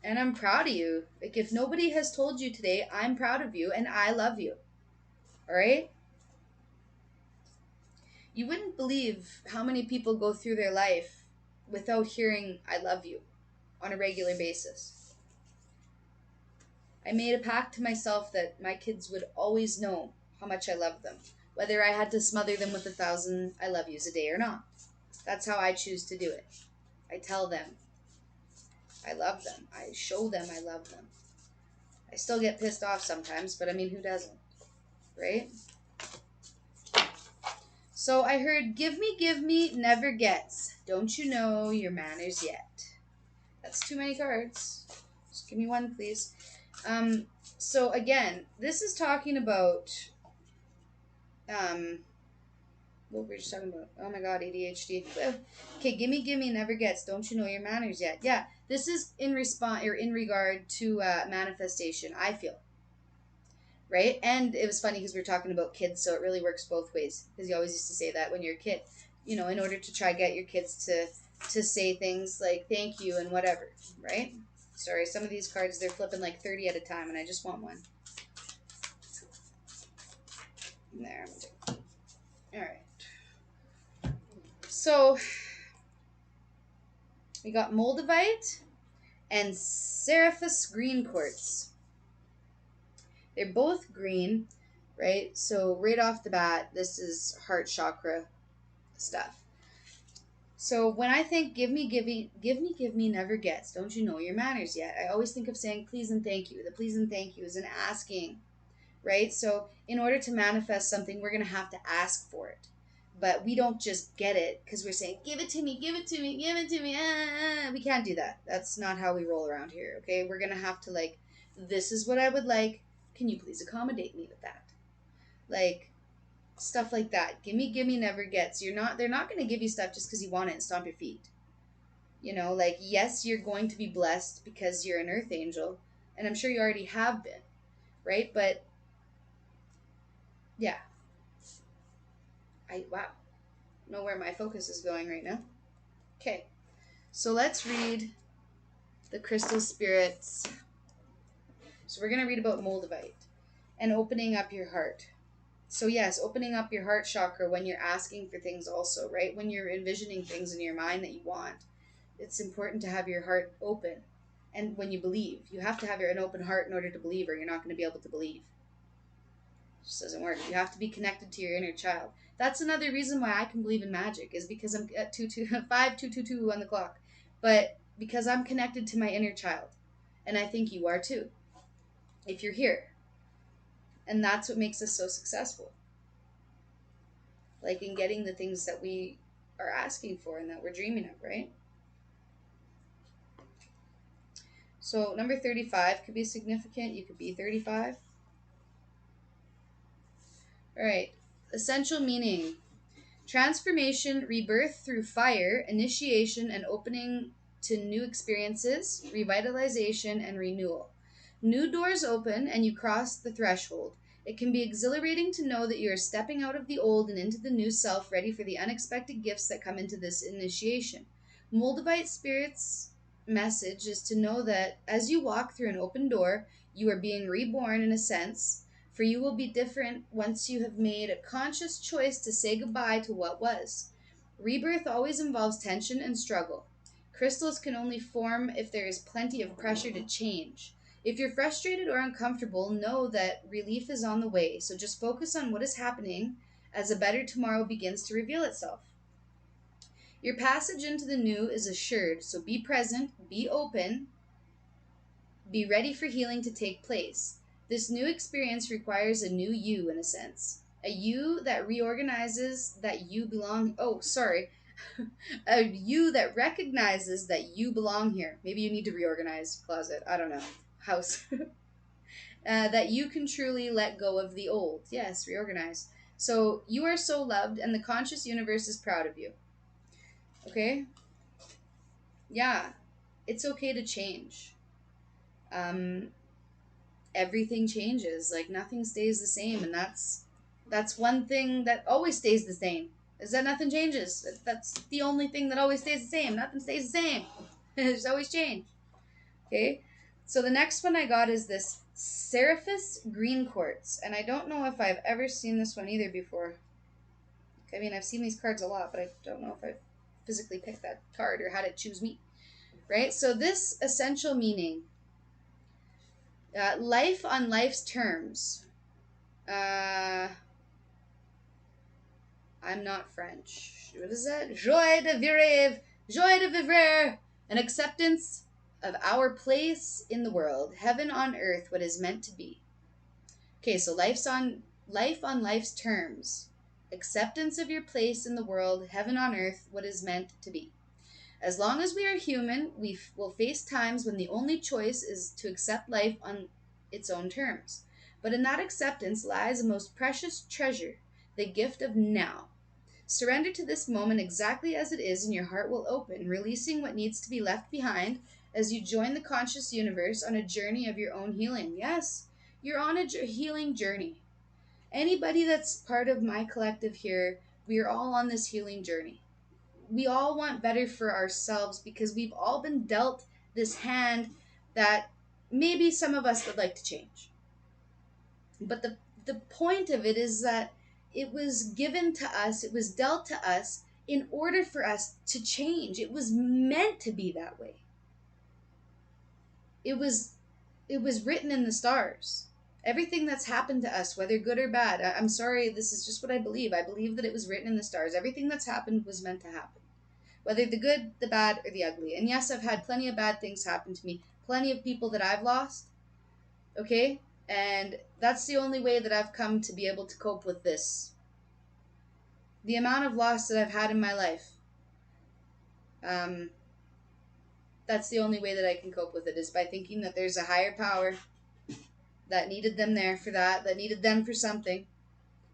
And I'm proud of you. Like, if nobody has told you today, I'm proud of you and I love you. All right? You wouldn't believe how many people go through their life without hearing I love you on a regular basis. I made a pact to myself that my kids would always know how much I love them, whether I had to smother them with 1,000 I love yous a day or not. That's how I choose to do it. I tell them I love them. I show them I love them. I still get pissed off sometimes, but I mean, who doesn't? Right? So I heard, give me, never gets. Don't you know your manners yet? That's too many cards. Just give me one, please. So again, this is talking about what were we just talking about? Oh my god, ADHD. Okay, gimme, never gets. Don't you know your manners yet? Yeah, this is in response or in regard to manifestation, I feel. Right? And it was funny because we were talking about kids, so it really works both ways. Because you always used to say that when you're a kid, you know, in order to try get your kids to say things like thank you and whatever, right? Sorry, some of these cards, they're flipping like 30 at a time, and I just want one. There, I'm gonna take. All right. So we got Moldavite and Seraphis green quartz. They're both green, right? So right off the bat, this is heart chakra stuff. So when I think give me, never gets. Don't you know your manners yet? I always think of saying please and thank you. The please and thank you is an asking, right? So in order to manifest something, we're going to have to ask for it. But we don't just get it because we're saying, give it to me, give it to me, give it to me. We can't do that. That's not how we roll around here, okay? We're going to have to, like, this is what I would like. Can you please accommodate me with that? Like, stuff like that. Gimme, never gets. They're not going to give you stuff just because you want it and stomp your feet. You know, like, yes, you're going to be blessed because you're an earth angel. And I'm sure you already have been, right? But, yeah. Wow. Know where my focus is going right now. Okay, so let's read the crystal spirits. So we're going to read about Moldavite and opening up your heart. So yes, opening up your heart chakra when you're asking for things also, right? When you're envisioning things in your mind that you want, it's important to have your heart open. And when you believe, you have to have an open heart in order to believe, or you're not going to be able to believe. It just doesn't work. You have to be connected to your inner child. That's another reason why I can believe in magic, is because I'm at 5222 on the clock. But because I'm connected to my inner child. And I think you are too, if you're here. And that's what makes us so successful. Like in getting the things that we are asking for and that we're dreaming of, right? So number 35 could be significant. You could be 35. All right. Essential meaning. Transformation, rebirth through fire, initiation and opening to new experiences, revitalization and renewal. New doors open and you cross the threshold. It can be exhilarating to know that you are stepping out of the old and into the new self, ready for the unexpected gifts that come into this initiation. Moldavite Spirit's message is to know that as you walk through an open door, you are being reborn in a sense, for you will be different once you have made a conscious choice to say goodbye to what was. Rebirth always involves tension and struggle. Crystals can only form if there is plenty of pressure to change. If you're frustrated or uncomfortable, know that relief is on the way, so just focus on what is happening as a better tomorrow begins to reveal itself. Your passage into the new is assured, so be present, be open, be ready for healing to take place. This new experience requires a new you, in a sense. A you that reorganizes that you belong. Oh, sorry. A you that recognizes that you belong here. Maybe you need to reorganize closet. I don't know. House. That you can truly let go of the old. Yes, reorganize. So you are so loved, and the conscious universe is proud of you. Okay? Yeah. It's okay to change. Everything changes. Like nothing stays the same, and that's one thing that always stays the same. Is that nothing changes. That's the only thing that always stays the same. Nothing stays the same. There's always change. Okay? So the next one I got is this Seraphis green quartz, and I don't know if I've ever seen this one either before. I mean, I've seen these cards a lot, but I don't know if I've physically pick that card or had it choose me, right? So this essential meaning, life on life's terms. I'm not French. What is that? Joie de vivre, joie de vivre, an acceptance of our place in the world, heaven on earth, what is meant to be. Okay, so life on life's terms, acceptance of your place in the world, heaven on earth, what is meant to be. As long as we are human, we will face times when the only choice is to accept life on its own terms. But in that acceptance lies a most precious treasure, the gift of now. Surrender to this moment exactly as it is, and your heart will open, releasing what needs to be left behind as you join the conscious universe on a journey of your own healing. Yes, you're on a healing journey. Anybody that's part of my collective here, we are all on this healing journey. We all want better for ourselves because we've all been dealt this hand that maybe some of us would like to change. But the point of it is that it was given to us, it was dealt to us in order for us to change. It was meant to be that way. It was written in the stars. Everything that's happened to us, whether good or bad, I'm sorry, this is just what I believe. I believe that it was written in the stars. Everything that's happened was meant to happen. Whether the good, the bad, or the ugly. And yes, I've had plenty of bad things happen to me. Plenty of people that I've lost. Okay? And that's the only way that I've come to be able to cope with this. The amount of loss that I've had in my life. That's the only way that I can cope with it, is by thinking that there's a higher power that needed them there for that needed them for something.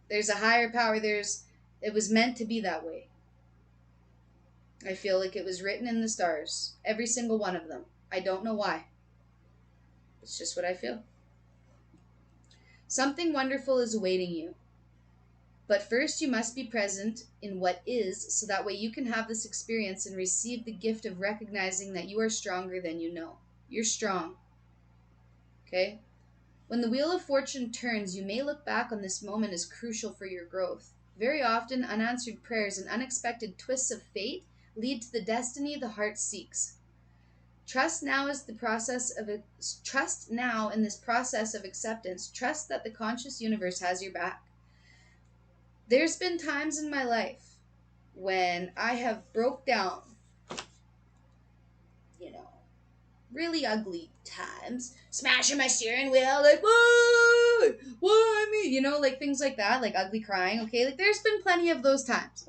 There's a higher power. It was meant to be that way. I feel like it was written in the stars. Every single one of them. I don't know why. It's just what I feel. Something wonderful is awaiting you. But first you must be present in what is, so that way you can have this experience and receive the gift of recognizing that you are stronger than you know. You're strong. Okay? When the wheel of fortune turns, you may look back on this moment as crucial for your growth. Very often, unanswered prayers and unexpected twists of fate lead to the destiny the heart seeks. Trust now in this process of acceptance. Trust that the conscious universe has your back. There's been times in my life when I have broke down, really ugly times, smashing my steering wheel, like, why me? Like things like that, like ugly crying, okay? Like there's been plenty of those times.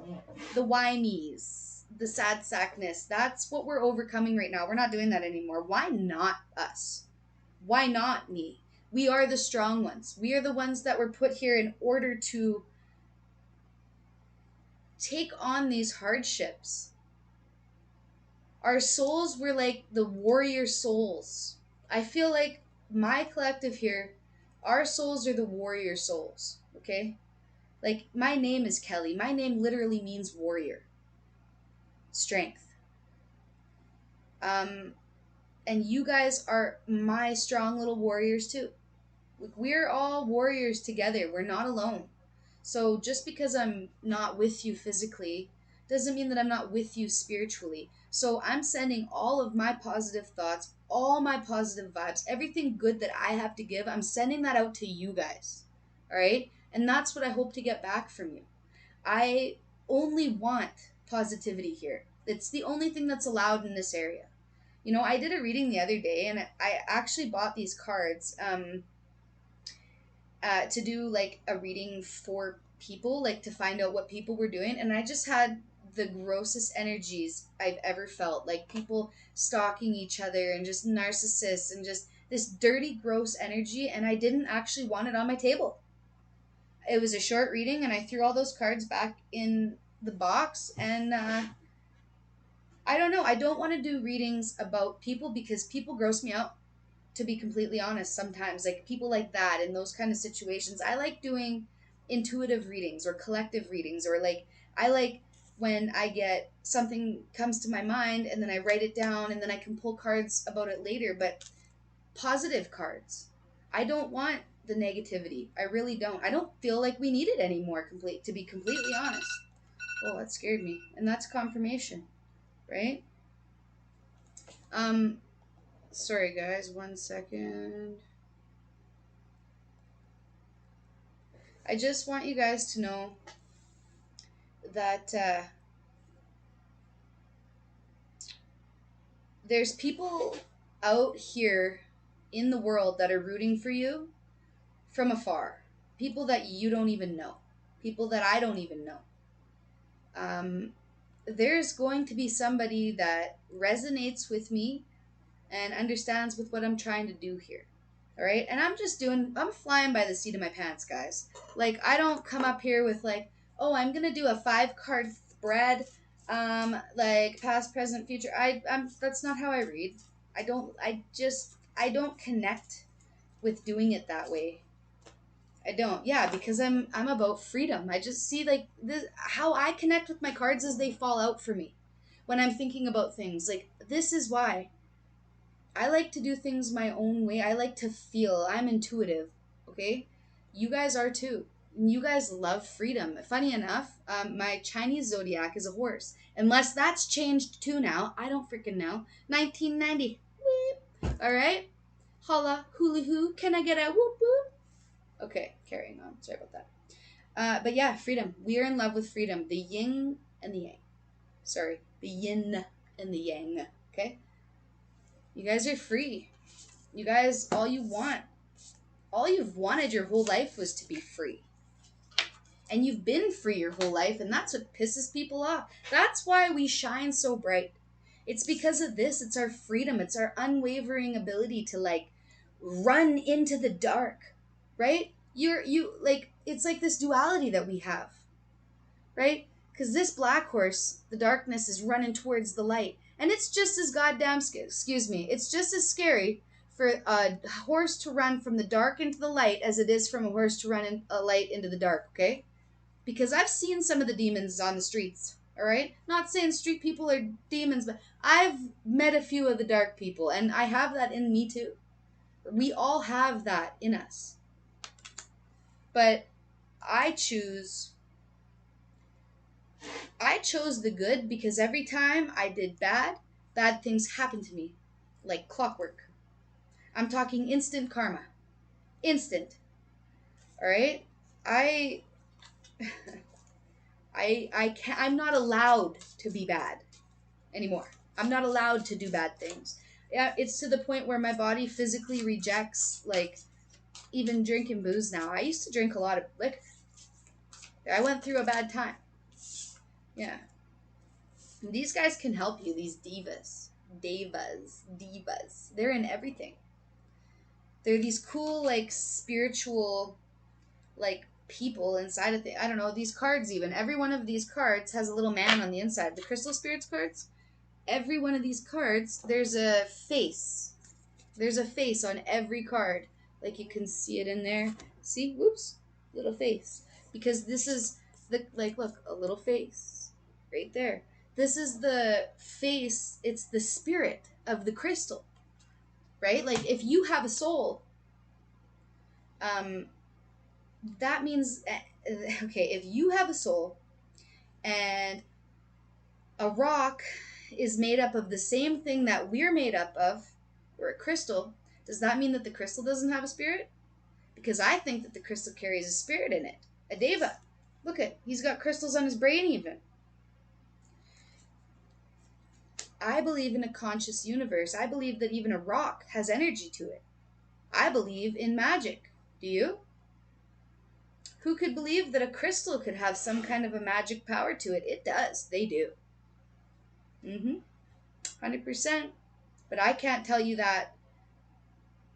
The why me's, the sad sackness, that's what we're overcoming right now. We're not doing that anymore. Why not us? Why not me? We are the strong ones. We are the ones that were put here in order to take on these hardships. Our souls were like the warrior souls. I feel like my collective here, our souls are the warrior souls, okay? Like, my name is Kelly. My name literally means warrior. Strength. And you guys are my strong little warriors too. We're all warriors together. We're not alone. So just because I'm not with you physically doesn't mean that I'm not with you spiritually. So I'm sending all of my positive thoughts, all my positive vibes, everything good that I have to give, I'm sending that out to you guys. All right? And that's what I hope to get back from you. I only want positivity here. It's the only thing that's allowed in this area. I did a reading the other day, and I actually bought these cards to do like a reading for people, like to find out what people were doing, and I just had the grossest energies I've ever felt, like people stalking each other and just narcissists and just this dirty, gross energy, and I didn't actually want it on my table. It was a short reading, and I threw all those cards back in the box, and I don't know. I don't want to do readings about people because people gross me out, to be completely honest. Sometimes, like people like that in those kind of situations. I like doing intuitive readings or collective readings, or like I like when I get something comes to my mind and then I write it down and then I can pull cards about it later, but positive cards. I don't want the negativity. I really don't. I don't feel like we need it anymore, to be completely honest. Oh, that scared me. And that's confirmation. right? Sorry guys, 1 second. I just want you guys to know that there's people out here in the world that are rooting for you from afar. People that you don't even know. People that I don't even know. There's going to be somebody that resonates with me and understands with what I'm trying to do here. All right? And I'm flying by the seat of my pants, guys. Like, I don't come up here with, like, oh, I'm going to do a 5-card spread, like past, present, future. That's not how I read. I don't connect with doing it that way. I don't. Yeah, because I'm about freedom. I just see like this how I connect with my cards as they fall out for me when I'm thinking about things. Like this is why I like to do things my own way. I like to feel. I'm intuitive. Okay? You guys are too. You guys love freedom. Funny enough, my Chinese zodiac is a horse. Unless that's changed too now. I don't freaking know. 1990. Whoop. All right? Holla, hula hoo. Can I get a whoop whoop? Okay, carrying on. Sorry about that. But yeah, freedom. We are in love with freedom. The yin and the yang. Sorry, the yin and the yang. Okay? You guys are free. You guys, all you've wanted your whole life was to be free. And you've been free your whole life, and that's what pisses people off. That's why we shine so bright. It's because of this. It's our freedom. It's our unwavering ability to like run into the dark, right? It's like this duality that we have, right? Because this black horse, the darkness is running towards the light, and it's just as goddamn it's just as scary for a horse to run from the dark into the light as it is from a horse to run in a light into the dark. Okay, because I've seen some of the demons on the streets. All right, not saying street people are demons, but I've met a few of the dark people, and I have that in me too. We all have that in us. But I chose the good because every time I did bad things happened to me like clockwork. I'm talking instant karma. Instant. All right? I I'm not allowed to be bad anymore. I'm not allowed to do bad things. Yeah, it's to the point where my body physically rejects like even drinking booze now. I used to drink a lot of liquor. I went through a bad time. Yeah. And these guys can help you, these divas. Divas. They're in everything. They're these cool, like, spiritual, like, people inside of it. I don't know, these cards even. Every one of these cards has a little man on the inside. The Crystal Spirits cards, every one of these cards, there's a face. There's a face on every card. Like, you can see it in there. See? Whoops. Little face. Because this is look, a little face. Right there. This is the face, it's the spirit of the crystal. Right? Like, if you have a soul, that means, okay, if you have a soul and a rock is made up of the same thing that we're made up of, or a crystal, does that mean that the crystal doesn't have a spirit? Because I think that the crystal carries a spirit in it. A deva. Look at, he's got crystals on his brain even. I believe in a conscious universe. I believe that even a rock has energy to it. I believe in magic. Do you? Who could believe that a crystal could have some kind of a magic power to it? It does. They do. 100%. But I can't tell you that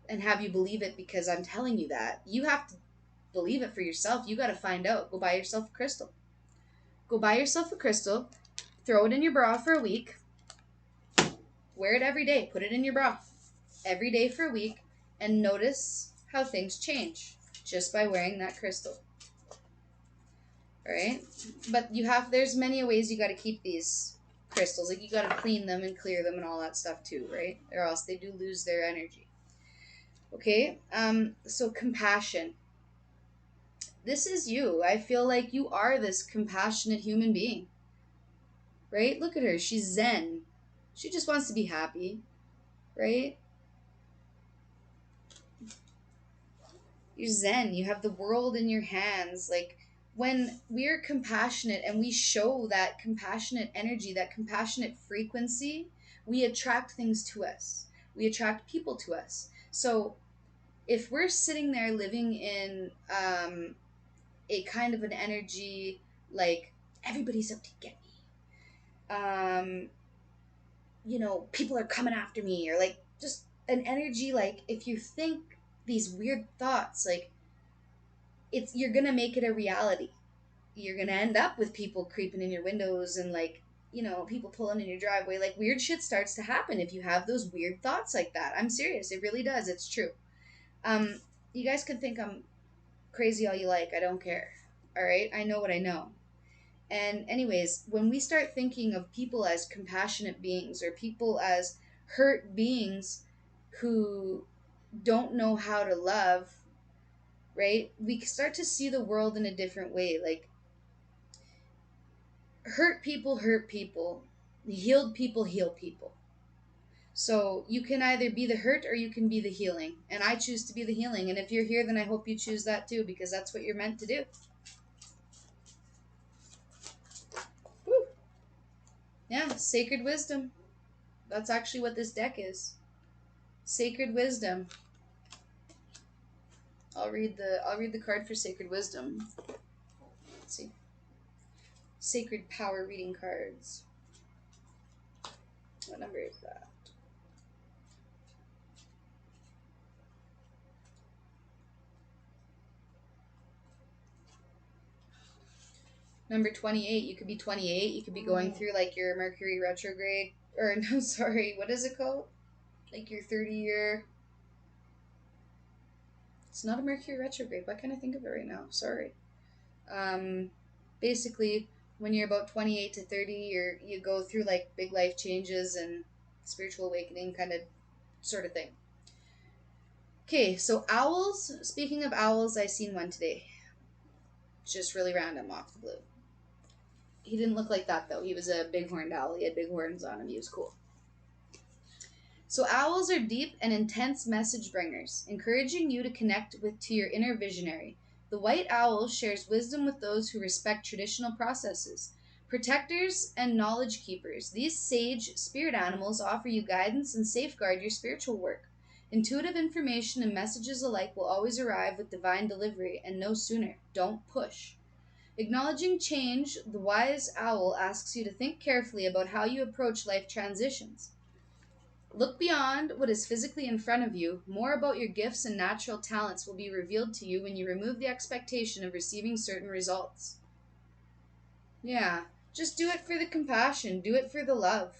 and have you believe it because I'm telling you that. You have to believe it for yourself. You got to find out. Go buy yourself a crystal. Go buy yourself a crystal. Throw it in your bra for a week. Wear it every day. Put it in your bra every day for a week and notice how things change just by wearing that crystal. All right? But there's many ways you got to keep these crystals. Like you got to clean them and clear them and all that stuff too, right? Or else they do lose their energy. Okay? So compassion. This is you. I feel like you are this compassionate human being. Right? Look at her. She's zen. She just wants to be happy, right? You're zen. You have the world in your hands. Like, when we're compassionate and we show that compassionate energy, that compassionate frequency, we attract things to us. We attract people to us. So if we're sitting there living in a kind of an energy like everybody's out to get me, people are coming after me, or like just an energy, like if you think these weird thoughts, like you're gonna make it a reality. You're gonna end up with people creeping in your windows and like people pulling in your driveway. Like weird shit starts to happen if you have those weird thoughts like that. I'm serious, it really does. It's true. You guys can think I'm crazy all you like, I don't care. All right, I know what I know. And anyways, when we start thinking of people as compassionate beings or people as hurt beings who don't know how to love, right? We start to see the world in a different way. Like, hurt people, healed people heal people. So you can either be the hurt or you can be the healing. And I choose to be the healing. And if you're here, then I hope you choose that too, because that's what you're meant to do. Woo. Yeah, sacred wisdom. That's actually what this deck is. Sacred wisdom. I'll read the card for sacred wisdom. Let's see. Sacred power reading cards. What number is that? Number 28. You could be 28. You could be going through like your Mercury retrograde, or no, sorry, what is it called? Like your 30-year. It's not a Mercury retrograde. Why can't I think of it right now? Sorry. Um, Basically, when you're about 28 to 30, you go through like big life changes and spiritual awakening kind of sort of thing. Okay, so owls. Speaking of owls, I seen one today. Just really random, off the blue. He didn't look like that though. He was a bighorned owl. He had big horns on him. He was cool. So owls are deep and intense message bringers, encouraging you to connect to your inner visionary. The white owl shares wisdom with those who respect traditional processes. Protectors and knowledge keepers, these sage spirit animals offer you guidance and safeguard your spiritual work. Intuitive information and messages alike will always arrive with divine delivery, and no sooner. Don't push. Acknowledging change, the wise owl asks you to think carefully about how you approach life transitions. Look beyond what is physically in front of you. More about your gifts and natural talents will be revealed to you when you remove the expectation of receiving certain results. Yeah, just do it for the compassion, do it for the love.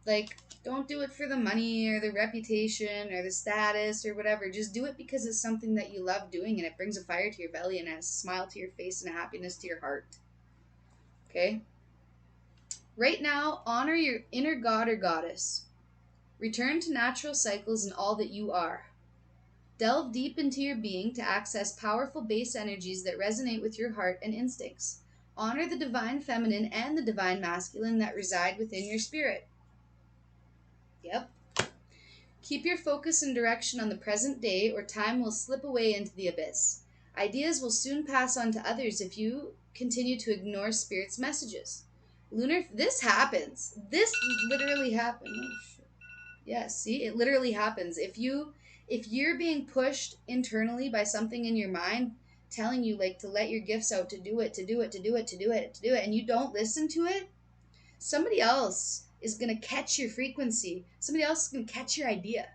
Like, don't do it for the money or the reputation or the status or whatever. Just do it because it's something that you love doing and it brings a fire to your belly and a smile to your face and a happiness to your heart. Okay? Right now, honor your inner god or goddess. Return to natural cycles in all that you are. Delve deep into your being to access powerful base energies that resonate with your heart and instincts. Honor the divine feminine and the divine masculine that reside within your spirit. Yep. Keep your focus and direction on the present day, or time will slip away into the abyss. Ideas will soon pass on to others if you continue to ignore spirit's messages. This happens. This literally happened. Oh, shit. Yeah, see, it literally happens. If you're being pushed internally by something in your mind telling you like to let your gifts out, to do it, to do it, to do it, to do it, to do it, and you don't listen to it, somebody else is going to catch your frequency. Somebody else is going to catch your idea.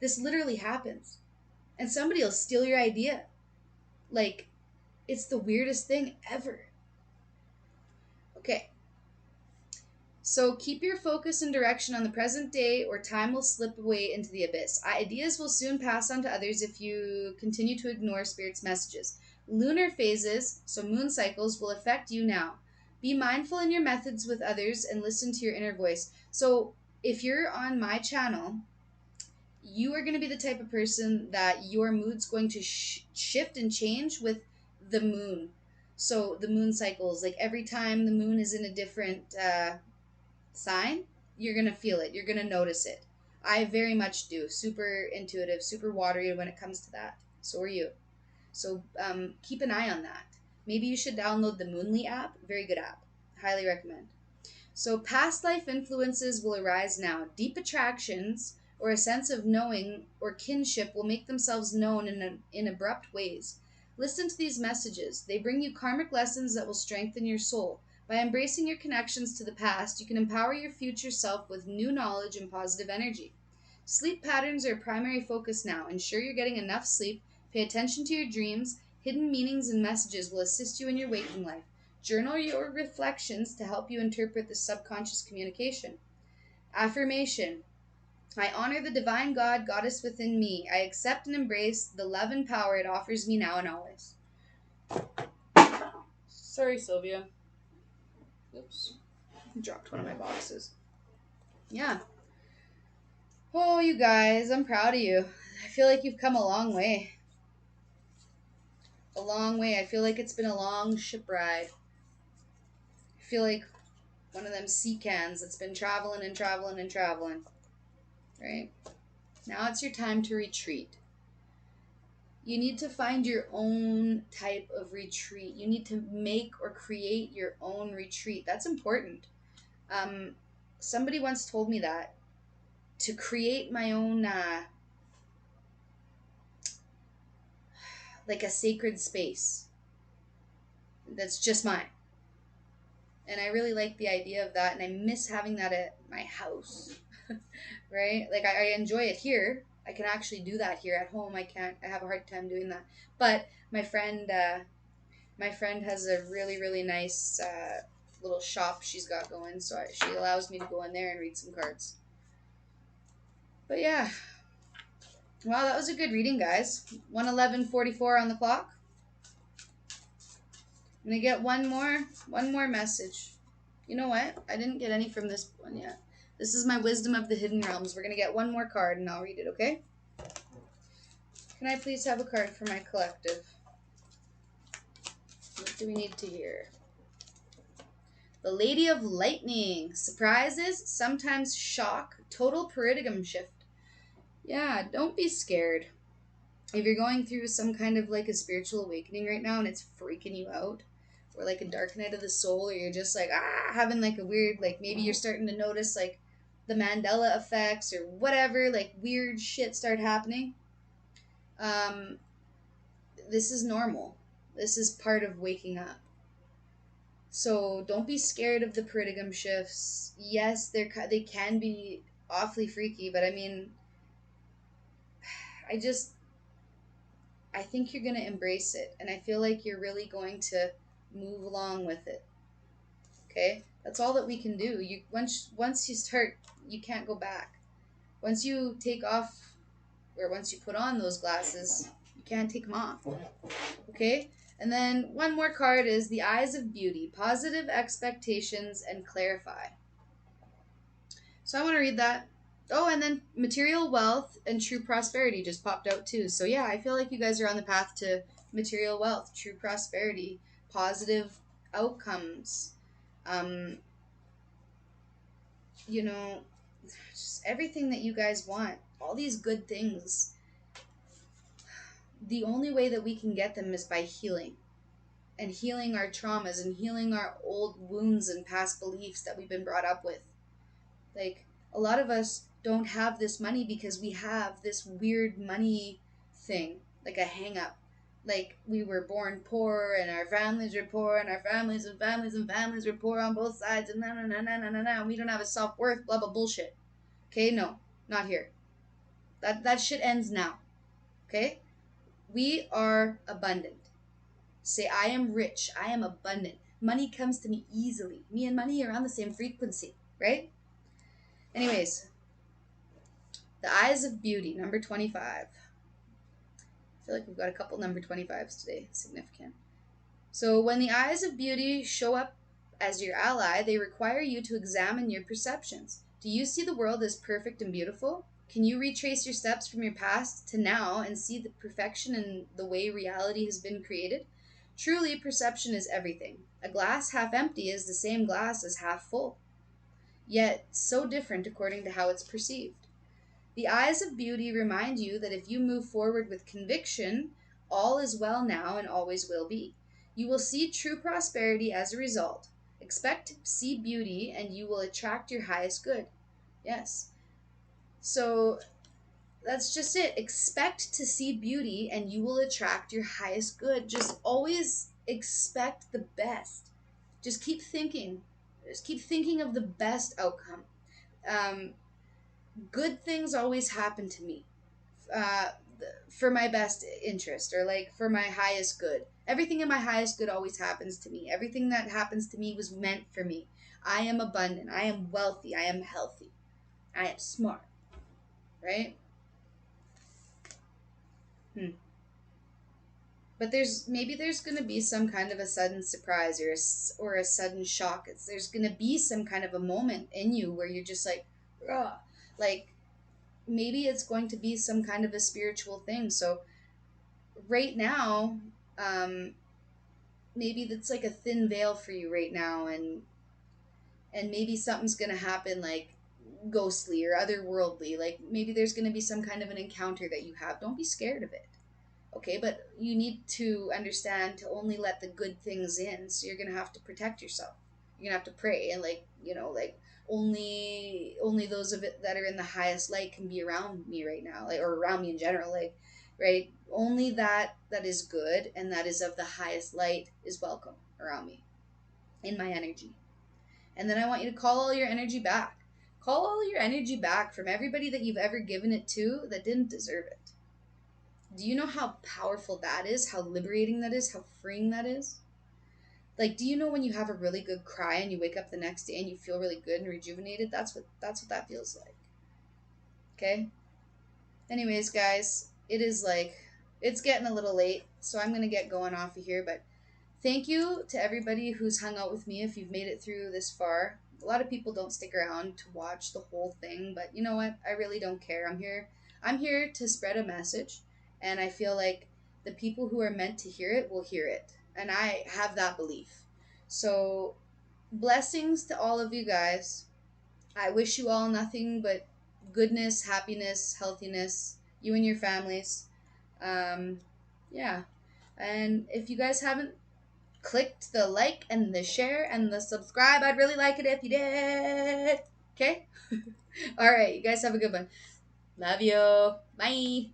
This literally happens. And somebody will steal your idea. Like, it's the weirdest thing ever. Okay. So keep your focus and direction on the present day, or time will slip away into the abyss. Ideas will soon pass on to others if you continue to ignore Spirit's messages. Lunar phases, so moon cycles, will affect you now. Be mindful in your methods with others and listen to your inner voice. So if you're on my channel, you are going to be the type of person that your mood's going to shift and change with the moon. So the moon cycles, like every time the moon is in a different sign, you're going to feel it. You're going to notice it. I very much do. Super intuitive, super watery when it comes to that. So are you. So keep an eye on that. Maybe you should download the Moonly app. Very good app. Highly recommend. So past life influences will arise now. Deep attractions or a sense of knowing or kinship will make themselves known in abrupt ways. Listen to these messages. They bring you karmic lessons that will strengthen your soul. By embracing your connections to the past, you can empower your future self with new knowledge and positive energy. Sleep patterns are a primary focus now. Ensure you're getting enough sleep. Pay attention to your dreams. Hidden meanings and messages will assist you in your waking life. Journal your reflections to help you interpret the subconscious communication. Affirmation. I honor the divine God, goddess within me. I accept and embrace the love and power it offers me now and always. Sorry, Sylvia. Oops. Dropped one of my boxes. Yeah. Oh, you guys, I'm proud of you. I feel like you've come a long way. A long way. I feel like it's been a long ship ride. I feel like one of them sea cans that's been traveling and traveling and traveling. Right? Now it's your time to retreat. You need to find your own type of retreat. You need to make or create your own retreat. That's important. Somebody once told me that to create my own, like a sacred space that's just mine. And I really like the idea of that, and I miss having that at my house, right? Like I enjoy it here. I can actually do that here at home. I can't. I have a hard time doing that. But my friend has a really really nice little shop she's got going, so she allows me to go in there and read some cards. But yeah, wow, that was a good reading, guys. 1:11:44 on the clock. I'm gonna get one more message. You know what? I didn't get any from this one yet. This is my Wisdom of the Hidden Realms. We're going to get one more card and I'll read it, okay? Can I please have a card for my collective? What do we need to hear? The Lady of Lightning. Surprises, sometimes shock, total paradigm shift. Yeah, don't be scared. If you're going through some kind of like a spiritual awakening right now and it's freaking you out, or like a dark night of the soul, or you're just like having like a weird, like maybe you're starting to notice like the Mandela effects or whatever, like weird shit start happening. This is normal. This is part of waking up. So don't be scared of the paradigm shifts. Yes, they can be awfully freaky, but I mean, I think you're going to embrace it, and I feel like you're really going to move along with it. Okay? That's all that we can do. You once you start, you can't go back. Once you take off or once you put on those glasses, you can't take them off. Okay? And then one more card is the Eyes of Beauty, positive expectations and clarify. So I want to read that. Oh, and then material wealth and true prosperity just popped out too. So yeah, I feel like you guys are on the path to material wealth, true prosperity, positive outcomes. You know, just everything that you guys want, all these good things. The only way that we can get them is by healing. And healing our traumas and healing our old wounds and past beliefs that we've been brought up with. Like, a lot of us don't have this money because we have this weird money thing, like a hang up. Like, we were born poor and our families were poor and our families and families and families were poor on both sides and and we don't have a self-worth, blah blah bullshit. Okay, no, not here. That shit ends now. Okay? We are abundant. Say, I am rich. I am abundant. Money comes to me easily. Me and money are on the same frequency, right? Anyways, the Eyes of Beauty, number 25. I feel like we've got a couple number 25s today. Significant. So when the Eyes of Beauty show up as your ally, they require you to examine your perceptions. Do you see the world as perfect and beautiful? Can you retrace your steps from your past to now and see the perfection in the way reality has been created? Truly, perception is everything. A glass half empty is the same glass as half full. yet so different according to how it's perceived. The eyes of beauty remind you that if you move forward with conviction, all is well now and always will be. You will see true prosperity as a result. Expect to see beauty and you will attract your highest good. Yes. So that's just it. Expect to see beauty and you will attract your highest good. Just always expect the best. Just keep thinking. Just keep thinking of the best outcome. Um, Good things always happen to me uh, for my best interest or like for my highest good. Everything in my highest good always happens to me. Everything that happens to me was meant for me. I am abundant. I am wealthy. I am healthy. I am smart. Right? Hmm. But there's going to be some kind of a sudden surprise or a sudden shock. There's going to be some kind of a moment in you where you're just like, ugh. Like maybe it's going to be some kind of a spiritual thing. So right now, um, maybe that's like a thin veil for you right now, and maybe something's gonna happen like ghostly or otherworldly. Like maybe there's gonna be some kind of an encounter that you have. Don't be scared of it. Okay, but you need to understand to only let the good things in. So you're gonna have to protect yourself. You're gonna have to pray and like like only those of it that are in the highest light can be around me right now, like or around me in general, like right. Only that is good and that is of the highest light is welcome around me in my energy. And then I want you to call all your energy back. Call all your energy back from everybody that you've ever given it to that didn't deserve it. Do you know how powerful that is? How liberating that is? How freeing that is? Like, do you know when you have a really good cry and you wake up the next day and you feel really good and rejuvenated? That's what that feels like. Okay? Anyways, guys, it's getting a little late, so I'm gonna get going off of here, but thank you to everybody who's hung out with me if you've made it through this far. A lot of people don't stick around to watch the whole thing, but you know what? I really don't care. I'm here to spread a message, and I feel like the people who are meant to hear it will hear it. And I have that belief. So, blessings to all of you guys. I wish you all nothing but goodness, happiness, healthiness, you and your families. Um, yeah. And if you guys haven't clicked the like and the share and the subscribe, I'd really like it if you did. Okay? All right. You guys have a good one. Love you. Bye.